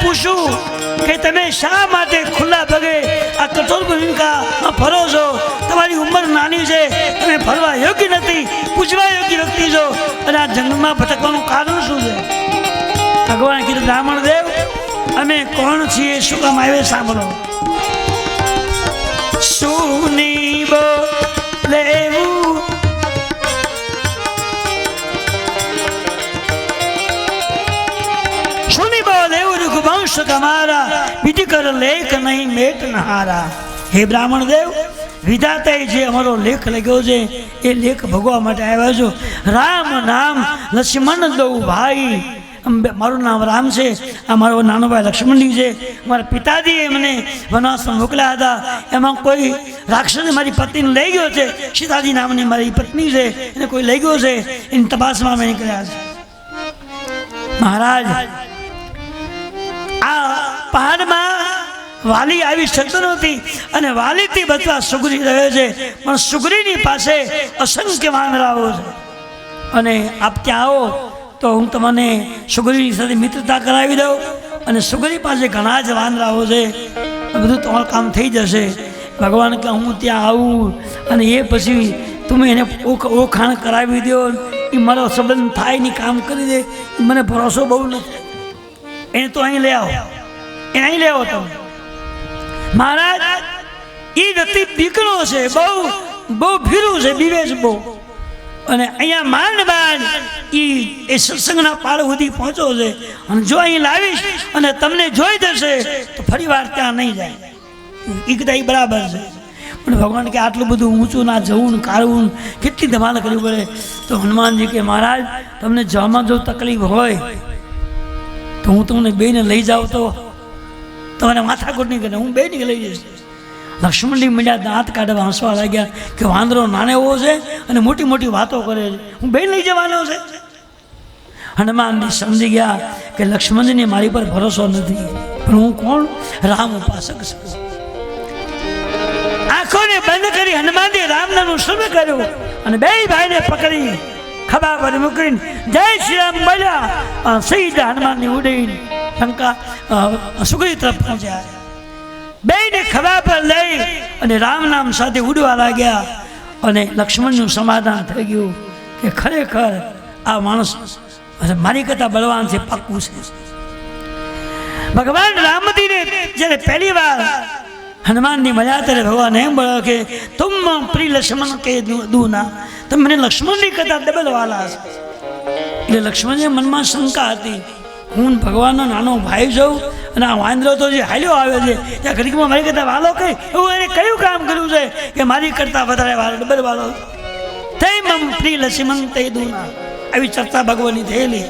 પૂછું કે તમે શા માટે ખુલ્લા પગે આ કઠોર ભૂમિકામાં ફરો છો? તમારી ઉંમર નાની છે, તમે ફરવા યોગ્ય નથી, પૂછવા યોગ્ય વ્યક્તિ છો, અને આ જંગલમાં ભટકવાનું કારણ શું છે? ભગવાન કીધું, બ્રાહ્મણ દેવ, અમે કોણ છીએ, શું કામ આવે સાંભળો. સુની બોલેવું રઘુવંશ તમારા, વિધિ કર લેખ નહીં મેટ નહારા. હે બ્રાહ્મણ દેવ, વિધાતાએ જે અમારો લેખ લખ્યો છે એ લેખ ભોગવા માટે આવ્યા છો. રામ નામ લક્ષ્મણ દઉં ભાઈ. મારું નામ રામ છે, આ મારો નાનો ભાઈ લક્ષ્મણજી છે. મારા પિતાજીએ મને વનવાસમાં મોકલ્યા હતા, એમાં કોઈ રાક્ષસે મારી પત્નીને લઈ ગયો છે. સીતાજી નામની મારી પત્ની છે, એને કોઈ લઈ ગયો છે, એની તપાસમાં અમે નીકળ્યા છે. મહારાજ, આ પહાડમાં વાલી આવી શકતો નથી, અને વાલીથી બચવા સુગ્રી રહે છે, પણ સુગ્રીની પાસે અસંખ્ય વાનરાઓ છે, અને આપ ત્યાં આવો તો હું તમને સુગ્રીની સાથે મિત્રતા કરાવી દઉં, અને સુગ્રી પાસે ઘણા જ વાનરાઓ છે, બધું તમારું કામ થઈ જશે. ભગવાન કે હું ત્યાં આવું, અને એ પછી તમે એને ઓળખાણ કરાવી દો, એ મારો સંબંધ થાય નહીં, કામ કરી દે, મને ભરોસો બહુ નથી. એને તો અહીં લઈ આવો, એને અહીં લઈ આવો તમે. મહારાજ, એ વ્યક્તિ બીકણો છે, બહુ ભીરું છે, બીવે છે બહુ, અને અહીંયા માંડ એ સત્સંગના પાળ સુધી પહોંચો છે, અને જો અહીં લાવીશ અને તમને જોઈ જશે તો ફરી વાર ત્યાં નહીં જાય. એ કદાચ એ બરાબર છે, પણ ભગવાન કે આટલું બધું ઊંચું ના જવું ને કાઢવું, કેટલી ધમાલ કરવી પડે. તો હનુમાનજી કે મહારાજ, તમને જવામાં જો તકલીફ હોય તો હું તમને બેને લઈ જાઉં તો તમારે માથાકૂટ નહીં કરે, હું બેને લઈ જઈશ. લક્ષ્મણજી મીડિયા દાંત કાઢવા હસવા લાગ્યા કે વાંદરો નાનો એવો છે અને મોટી મોટી વાતો કરે છે, હું બેન લઈ જવાનો છે. હનુમાનજી સમજી ગયા કે લક્ષ્મણજીને મારી પર ભરોસો નથી, પણ હું કોણ? રામ ઉપાસક છું. આંખોને બંધ કરી હનુમાનજી રામ નામનું સ્મરણ કર્યું, અને બે ભાઈને પકડી ખભા પર મૂકીને જય શ્રી રામ બોલ્યા. સીધા હનુમાનની ઉડીને લંકા સુગ્રી તરફ પહોંચ્યા. બેને ખભા પર લઈ અને રામ નામ સાથે ઉડવા લાગ્યા, અને લક્ષ્મણનું સમાધાન થઈ ગયું કે ખરેખર આ માણસ મારી કરતા બળવાન છે, પાક્કું છે. ભગવાન રામજીને જ્યારે પહેલી વાર હનુમાનની મળ્યા ત્યારે ભગવાન એમ બોલ્યો કે તુમ પ્રિય લક્ષ્મણ કે દૂના, તમે મને લક્ષ્મણની કરતા ડબલ વાલા છે. એટલે લક્ષ્મણને મનમાં શંકા હતી, હું ભગવાનનો નાનો ભાઈ છું, અને આ વાંદરો તો જે હાલ્યો આવે છે ત્યાં ઘડીકમાં મારી કરતા વાલો કઈ, એવું એને કયું કામ કર્યું છે કે મારી કરતા વધારે વાલો, ડબલ વાલો? તે મમ પ્રિય લક્ષ્મણ તે દૂના, આવી ચર્ચા ભગવાનની થયેલી.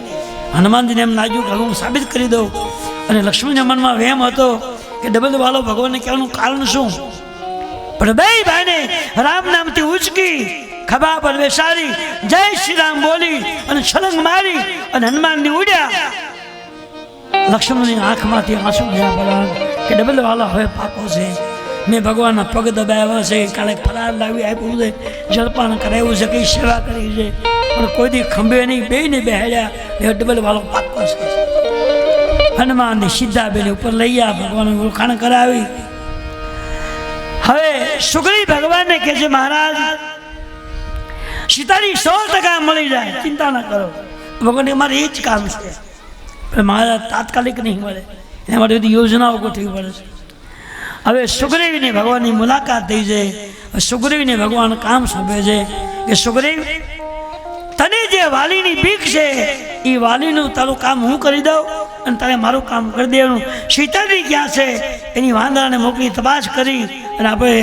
હનુમાનજીને એમ લાગ્યું કે હું સાબિત કરી દઉં, અને લક્ષ્મણના મનમાં વહેમ હતો કે ડબલ વાલો ભગવાનને કહેવાનું કારણ શું? પણ બે ભાઈને રામ નામથી ઉચકી ખભા પર બેસાડી જય શ્રી રામ બોલી અને છલંગ મારી અને હનુમાનની ઉડ્યા. લક્ષ્મણની આંખમાંથી આંસુ ગયા ભગવાન કે ડબલ વાલો હવે પાકો છે, મેં ભગવાનના પગ દબાવ્યા છે, કાલે ફરાર લાવી આપ્યું છે, જળપાન કરાવ્યું છે, કઈ સેવા કરી છે, પણ કોઈ દી ખંભે નહીં, બેને બેહાડ્યા, એ ડબલ વાલો પાકો છે. હનુમાનને સીધા બેને ઉપર લઈ ગયા, ભગવાનને ઓળખાણ કરાવી. હવે સુગ્રી ભગવાનને કહે છે, મહારાજ સીતાજી 100% મળી જાય, ચિંતા ના કરો. ભગવાન મારે એ જ કામ છે, પણ મહારાજ તાત્કાલિક નહીં મળે, એના માટે બધી યોજનાઓ ગોઠવી પડે છે. હવે સુગ્રીવને ભગવાનની મુલાકાત થઈ છે. સુગ્રીવને ભગવાન કામ સોંપે છે કે સુગ્રીવ, તને જે વાલીની બીક છે એ વાલીનું તારું કામ હું કરી દઉં, અને તારે મારું કામ કરી દેવાનું. સીતાજી ક્યાં છે એની વાંદરાને મોકલી તપાસ કરી, અને આપણે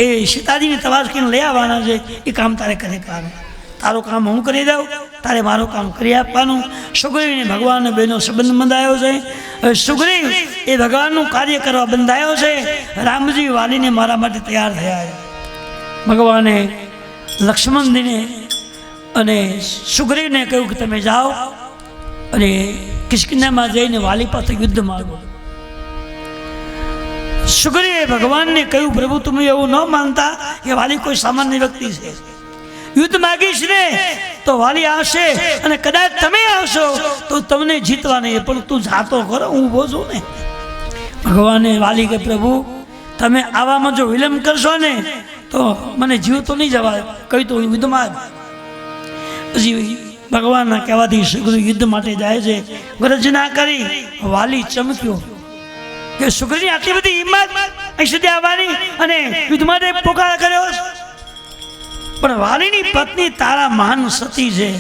એ સીતાજીની તપાસ કરીને લઈ આવવાના છે, એ કામ તારે કરી કાઢે. તારું કામ હું કરી દઉં, તારે મારું કામ કરી આપવાનું. સુગ્રીવને ભગવાનનો બેનો સંબંધ બંધાયો છે. હવે સુગ્રીવ એ ભગવાનનું કાર્ય કરવા બંધાયો છે. રામજી વાલીને મારા માટે તૈયાર થયા છે. ભગવાને લક્ષ્મણજીને અને સુગ્રીવને કહ્યું કે તમે જાઓ અને કિષ્કિંધામાં જઈને વાલી પાસે યુદ્ધ માર્ગો. સુગ્રીવે ભગવાનને કહ્યું, પ્રભુ તમે એવું ન માનતા કે વાલી કોઈ સામાન્ય વ્યક્તિ છે. યુદ્ધ માગીશ ને તો વાલી આવશે અને કદાચ તમે આવશો તો તમને જીતવા નહીં, પણ તું જાતો ખરો, હું ઊભો છું ને. ભગવાને વાલી કે પ્રભુ તમે આવામાં જો વિલંબ કરશો ને તો મને જીવ તો નહીં જવા, કહી તો યુદ્ધમાં. પછી ભગવાનના કહેવાથી સુગ્રીવ યુદ્ધ માટે જાય છે. ગર્જના કરી વાલી ચમક્યો કે સુગ્રીવની આટલી બધી હિંમત અહીં સુધી આવવાની અને યુદ્ધ માટે પોકાર કર્યો. પણ વાલીની પત્ની તારા મહાન સતી છે.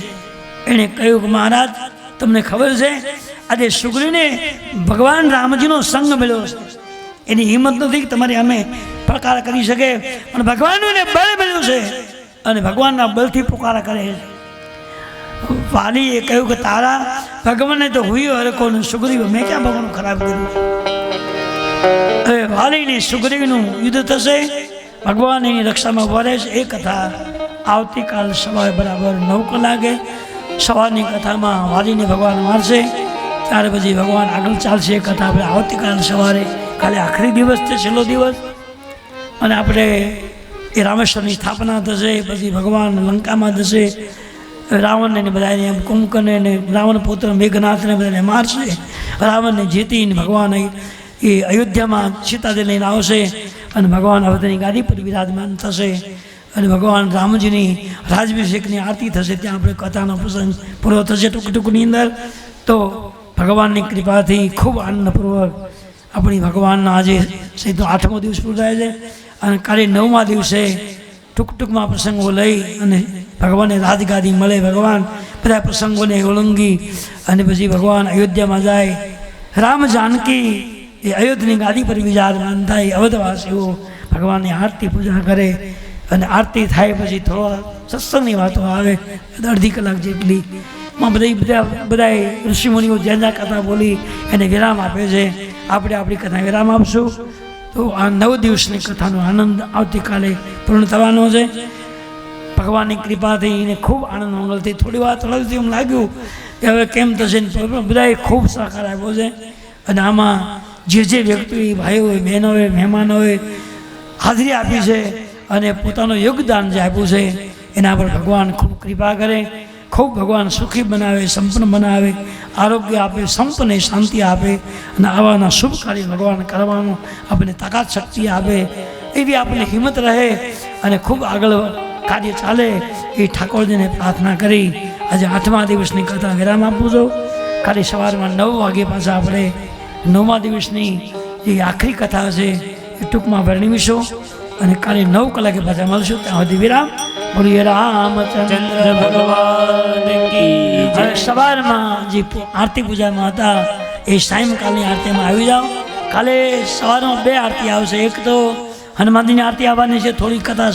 એણે કહ્યું કે મહારાજ તમને ખબર છે આજે સુગ્રીવને ભગવાન રામજીનો સંગ મળ્યો છે, એની હિંમત નથી કે તમારી અમે પ્રકાર કરી શકે, પણ ભગવાનનું એને બળ મળ્યું છે અને ભગવાનના બળથી પુકારા કરે છે. વાલીએ કહ્યું કે તારા ભગવાનને તો હુયો હરકો ને સુગ્રીવ મેં ક્યાં ભગવાન ખરાબ કર્યું. હવે વાલીને સુગ્રીવનું યુદ્ધ થશે, ભગવાન એની રક્ષામાં ઉભા રહે છે. એ કથા આવતીકાલ સવારે બરાબર 9 કલાકે સવારની કથામાં વાલીને ભગવાન મારશે, ત્યાર પછી ભગવાન આગળ ચાલશે. એ કથા આપણે આવતીકાલ સવારે, કાલે આખરી દિવસ છે, છેલ્લો દિવસ, અને આપણે એ રામેશ્વરની સ્થાપના થશે. પછી ભગવાન લંકામાં જશે, રાવણને બધાને કુંભકર્ણને ને રાવણ પુત્ર મેઘનાથને બધાને મારશે. રાવણને જીતીને ભગવાન એ અયોધ્યામાં સીતાજી લઈને આવશે અને ભગવાન અવધની ગાદી પર વિરાજમાન થશે અને ભગવાન રામજીની રાજભિષેકની આરતી થશે. ત્યાં આપણે કથાનો પ્રસંગ પૂરો થશે ટૂંકની અંદર. તો ભગવાનની કૃપાથી ખૂબ આનંદપૂર્વક આપણી ભગવાનના આજે સીધો 8મો દિવસ પૂરાય છે અને કાલે 9મા દિવસે ટૂંકમાં પ્રસંગો લઈ અને ભગવાનને રાજગાદી મળે. ભગવાન બધા પ્રસંગોને ઓળંગી અને પછી ભગવાન અયોધ્યામાં જાય. રામ જાનકી એ અયોધ્યાની ગાદી પર વિરાજમાન થાય. અવધવાસીઓ ભગવાનની આરતી પૂજા કરે અને આરતી થાય પછી થોડા સત્સંગની વાતો આવે, અડધી કલાક જેટલી. બધાએ ઋષિમુનિઓ જ્યાં જ્યાં કથા બોલી એને વિરામ આપે છે. આપણે આપણી કથા વિરામ આપશું. તો આ 9 દિવસની કથાનો આનંદ આવતીકાલે પૂર્ણ થવાનો છે. ભગવાનની કૃપાથી એને ખૂબ આનંદ મંગલથી થોડી વાર થોડું એમ લાગ્યું કે હવે કેમ થશે, બધાએ ખૂબ સહકાર આપ્યો છે. અને આમાં જે વ્યક્તિ ભાઈઓએ બહેનોએ મહેમાનોએ હાજરી આપી છે અને પોતાનું યોગદાન જે આપ્યું છે એના પર ભગવાન ખૂબ કૃપા કરે, ખૂબ ભગવાન સુખી બનાવે, સંપન્ન બનાવે, આરોગ્ય આપે, સંપને શાંતિ આપે અને આવાના શુભ કાર્ય ભગવાન કરવાનું આપણને તાકાત શક્તિ આપે, એવી આપણને હિંમત રહે અને ખૂબ આગળ કાર્ય ચાલે એ ઠાકોરજીને પ્રાર્થના કરી આજે 8મા દિવસની કથા વિરામ આપું છું. કાલે સવારમાં 9 વાગે પાછા આપણે 9મા દિવસની જે આખરી કથા છે એ ટૂંકમાં વર્ણવીશું અને કાલે 9 કલાકે પાછા મળશું. ત્યાં સુધી વિરામ. બોલીએ રામચંદ્ર ભગવાન કી જય. સવારમાં જે આરતી પૂજામાં હતા એ સાયંકાલની આરતીમાં આવી જાઓ. કાલે સવારમાં 2 આરતી આવશે. એક તો હનુમાનજીની આરતી આવવાની છે, થોડી કથા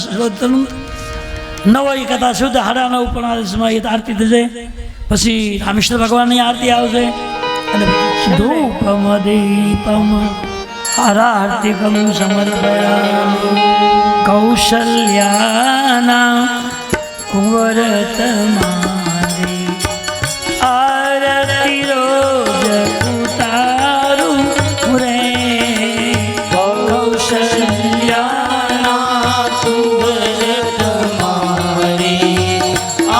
9 કથા શુદ્ધ 9:30 એ આરતી થશે. પછી રામેશ્વર ભગવાનની આરતી આવશે અને ધૂપમ દીપમ આરતીકમ સમર્પયામિ કૌશલ્યાના કુંવરતમારી આરતી રોજ ઉતારું રે કૌશલ્યાના કુંવરતમારી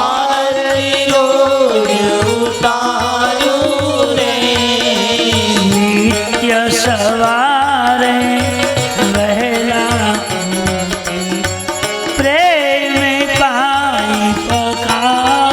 આરતી રોજ ઉતારું રે. નિત્ય સવારે પ્રેમ પાઈ પખા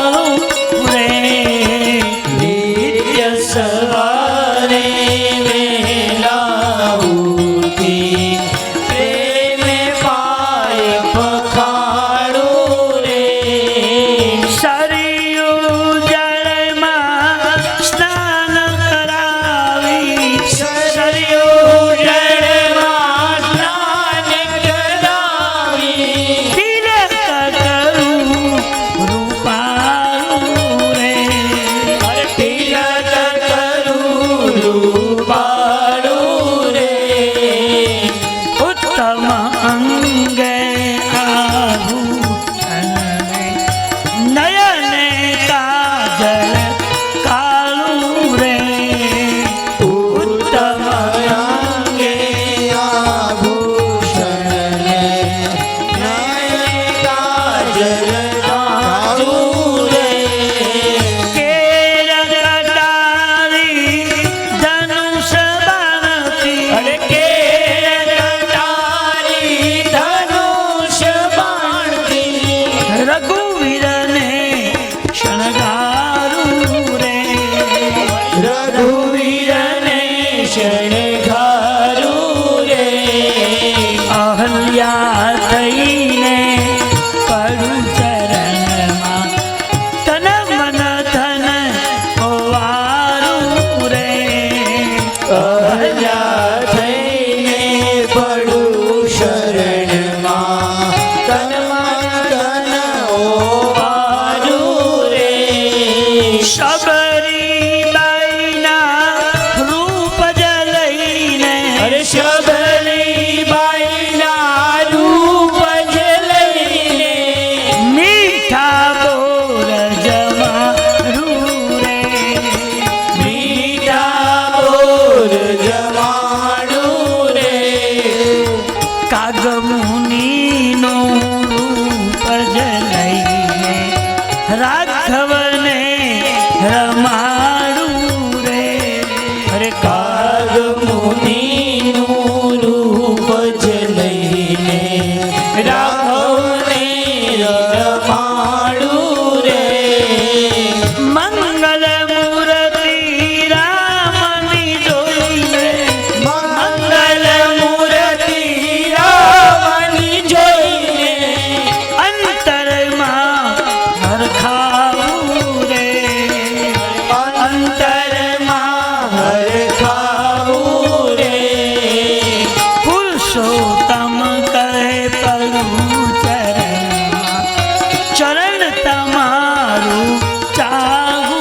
रघुवीर ने शणगारू रे रघुवीर ने शणगारू रे अहल्या थईने पड़ू चरण में तन मन धन होवारू रे अहल्या थईने पड़ू शरण में तन मन धन होवारू रे शबरी बाईना रूप जलईने अरे शबरी बाईना रूप जलईने मीठा बोल जमारू रे मीठा बोल जमाडू रे कागमुनी नो रूप जलईने राघव ने रमाड़ू रे अरे काग मुनि रूप जलईने राघव ने रमाडू रे मंगल मूर्ति रामनी जोईने मंगल मूर्ति रामनी जोईने अंतर मां हर खाऊ रे अंतर हर खाऊ रे पुरुषोत्तम कहे पलू चरण तमारू चाहू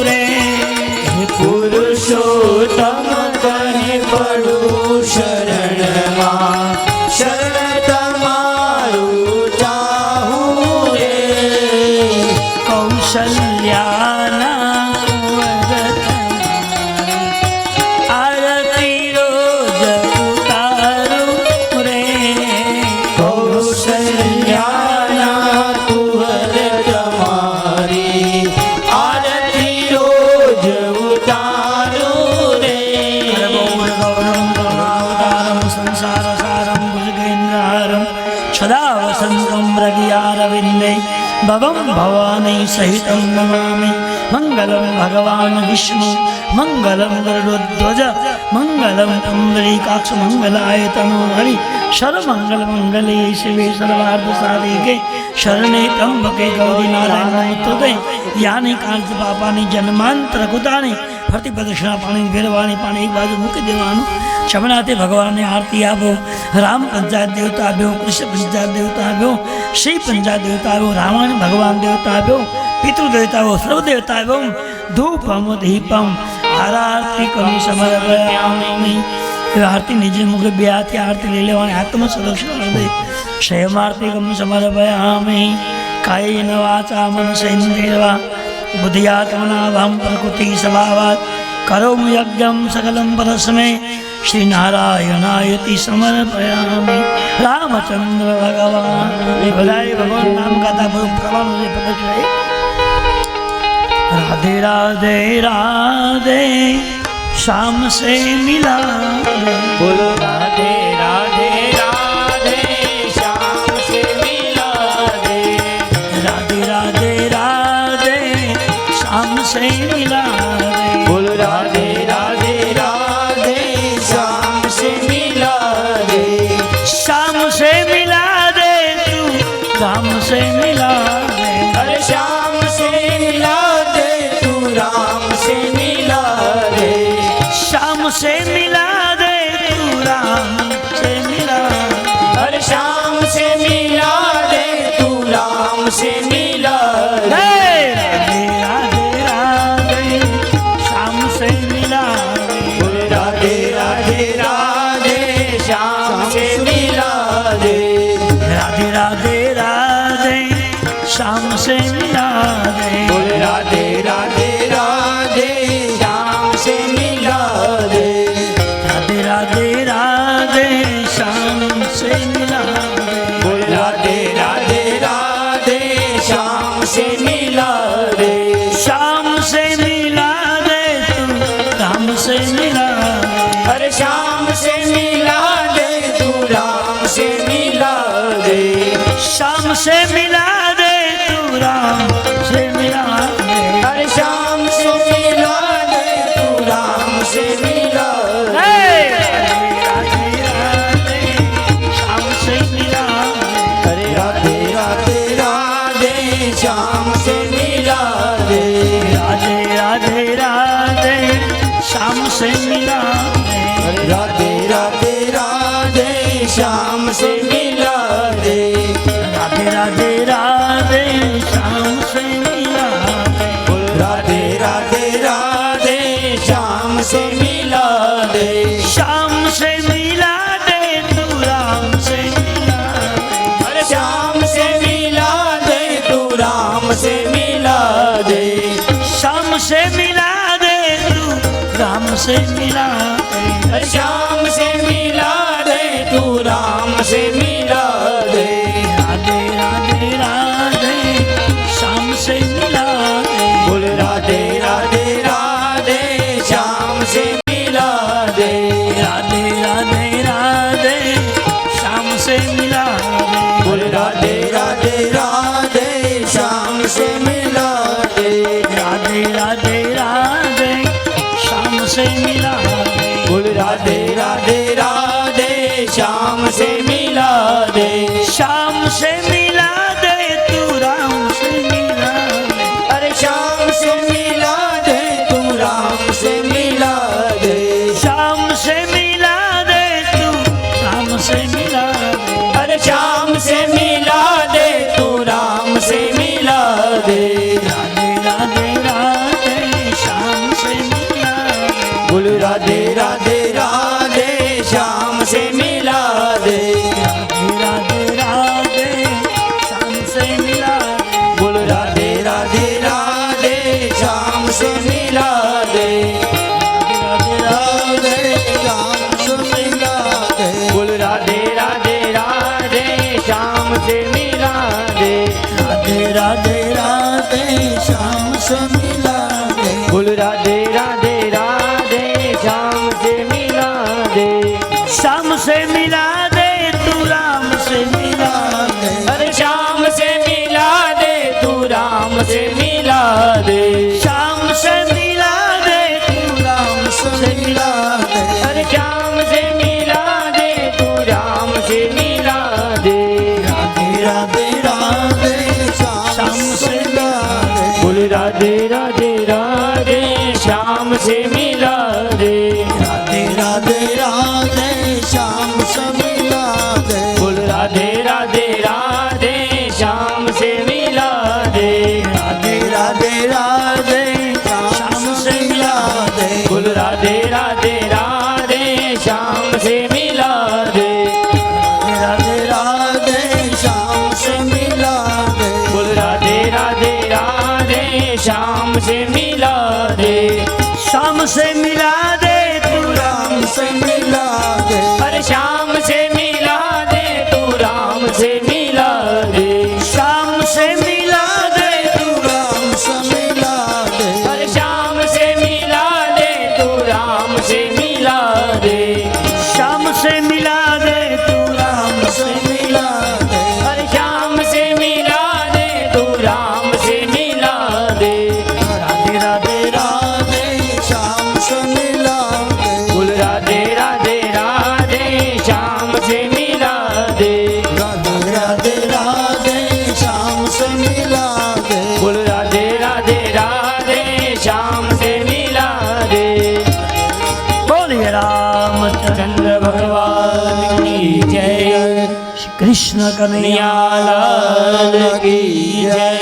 रे पुरुषोत्तम कहे पड़ू शरण मां शरण तमारू चाहू रे कौशल्याना आरती रोज उतारू रे कौशल्याना तुहर तुम्हारी आरती रोज उतारू रे संसारसारं भुजगेन्द्रहारं सदा वसन्तं मृगयारविन्दे भवं भवानी सहितं नमामि मङ्गलं भगवान् विष्णु मङ्गलं गरुडध्वज मङ्गलं पुण्डरीकाक्ष मङ्गलाय तनोहरि सर्वमङ्गलमङ्गले शिवे सर्वार्थसाधिके शरणे त्र्यम्बके गौरी नारायण नमोस्तुते यानि कांच पापानि जन्मांतरकृतानि ફરતી પ્રદક્ષિણા પાણી ફેરવાની પાણી એક બાજુ મૂકી દેવાનું જમણાથી ભગવાનને આરતી આપો રામ પંચાયત દેવતા આવ્યો કૃષ્ણ પંચાયત દેવતા આવ્યો શ્રી પંચાયત દેવતા આવ્યો રાવણ ભગવાન દેવતા આવ્યો પિતૃ દેવતાઓ સર્વ દેવતા આવ્યો ધૂપમ દીપમ આરતી કરું સમર્પયામિ આરતી નિજ મુખે બે હાથે આરતી લઈ લેવાની આત્મ સંરક્ષણ હૃદય ક્ષયમારતી કમ સમર્પયામિ કાયેન વાચા મનસેન્દ્રિયવા बुद्धियात्मना वाम प्रकृति स्वभावात् करोमि यज्ञं सकलं परस्मै श्री नारायणायति समर्पयामि रामचंद्र भगवान बधाई भगवान नाम गाता प्रमाण मुझे पता चले राधे राधे राधे शाम से मिला बोलो राधे राधे राधे श्याम से मिला दे राधे राधे राधे शाम से मिला रे बोलो राधे राधे राधे श्याम से मिला दे शाम से मिला दे तू राम से मिला दे अरे श्याम से मिला दे तू राम से मिला दे शाम से मिला दे तू राम से मिला अरे श्याम से मिला दे तू राम से मिला दे राधे राधे राधे शाम से मिला दे बोलो राधे राधे राधे श्याम से मिला दे राधे राधे राधे शाम से मिला दे बोले राधे राधे राधे श्याम से मिला दे राधे राधे राधे शाम से मिला दे बोले राधे राधे राधे श्याम से मिला दे शाम से मिला दे तू राम से मिला दे अरे श्याम से मिला दे तू राम से मिला दे शाम से मिला दे श्याम से मिला दे। राधे राधे राधे श्याम से मिला दे। राधे राधे राधे श्याम से मिला दे। राधे राधे राधे श्याम से मिला दे। राधे राधे राधे श्याम से मिला दे। श्याम से मिला दे तू राम से मिला दे। अरे श्याम से मिला दे तू राम से मिला दे। श्याम से मिला दे तू राम से मिला दे। अरे श्याम से मिला दे तू राम से मिला दे। राधे राधे राधे श्याम से मिला दे। बोल राधे राधे राधे श्याम से मिला दे। राधे राधे राधे श्याम से मिला दे। बोल राधे राधे राधे श्याम से मिला दे। राधे राधे राधे श्याम से मिला दे। बोल राधे राधे राधे श्याम से मिला दे। श्याम से मिला दे तू राम से मिला दे। अरे श्याम से मिला दे तू राम से मिला दे। श्याम से मिला दे तू राम से मिला दे। अरे श्याम से मिला दे तू राम से मिला दे। राधे राधे राधे श्याम से मिला दे। बोल राधे राधे राधे श्याम से मिला दे। राधे राधे श्याम से मिला दे। बोल राधे राधे राधे श्याम से मिला दे। राधे राधे श्याम से मिला दे। बोल राधे राधे राधे श्याम से मिला दे। राधे राधे राधे श्याम से मिला दे। बोल राधे राधे राधे श्याम से मिला दे। श्याम से मिला दे तू राम से मिला दे। अरे श्याम से मिला दे तू राम से मिला दे। श्याम से मिला दे तू राम से मिला दे। अरे श्याम से मिला दे तू राम से मिला दे। राधे राधे राधे श्याम से मिला दे। बोल राधे राधे राधे श्याम से मिला दे। राधे राधे राधे श्याम से मिला दे। बोल राधे राधे राधे श्याम से मिला दे। राधे राधे राधे श्याम से मिला दे। बोल राधे राधे राधे श्याम से मिला दे। राधे राधे श्याम से मिला दे। बोल राधे राधे राधे श्याम से मिला दे। श्याम से मिला दे तू राम से मिला दे। अरे श्याम से मिला दे तू राम से मिला दे। श्याम से मिला दे तू राम से मिला दे। अरे श्याम से मिला दे तू राम से मिला दे। श्याम से मिला दे तू राम से मिला दे। अरे श्याम से मिला दे तू राम से मिला दे। राधे राधे राधे श्याम से मिला दे। बोल राधे राधे राधे श्याम से मिला दे। राधे राधे राधे श्याम से मिला दे। बोल राधे राधे राधे श्याम से मिला दे। बोलिए रामचंद्र चंद्र भगवान की जय। श्री कृष्ण कन्हैया लाल की जय।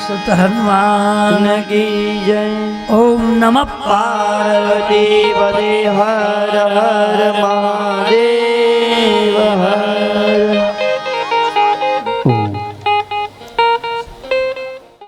सुत हनुमान की जय। ओम नमः पार्वती पदे हर हर महादेव।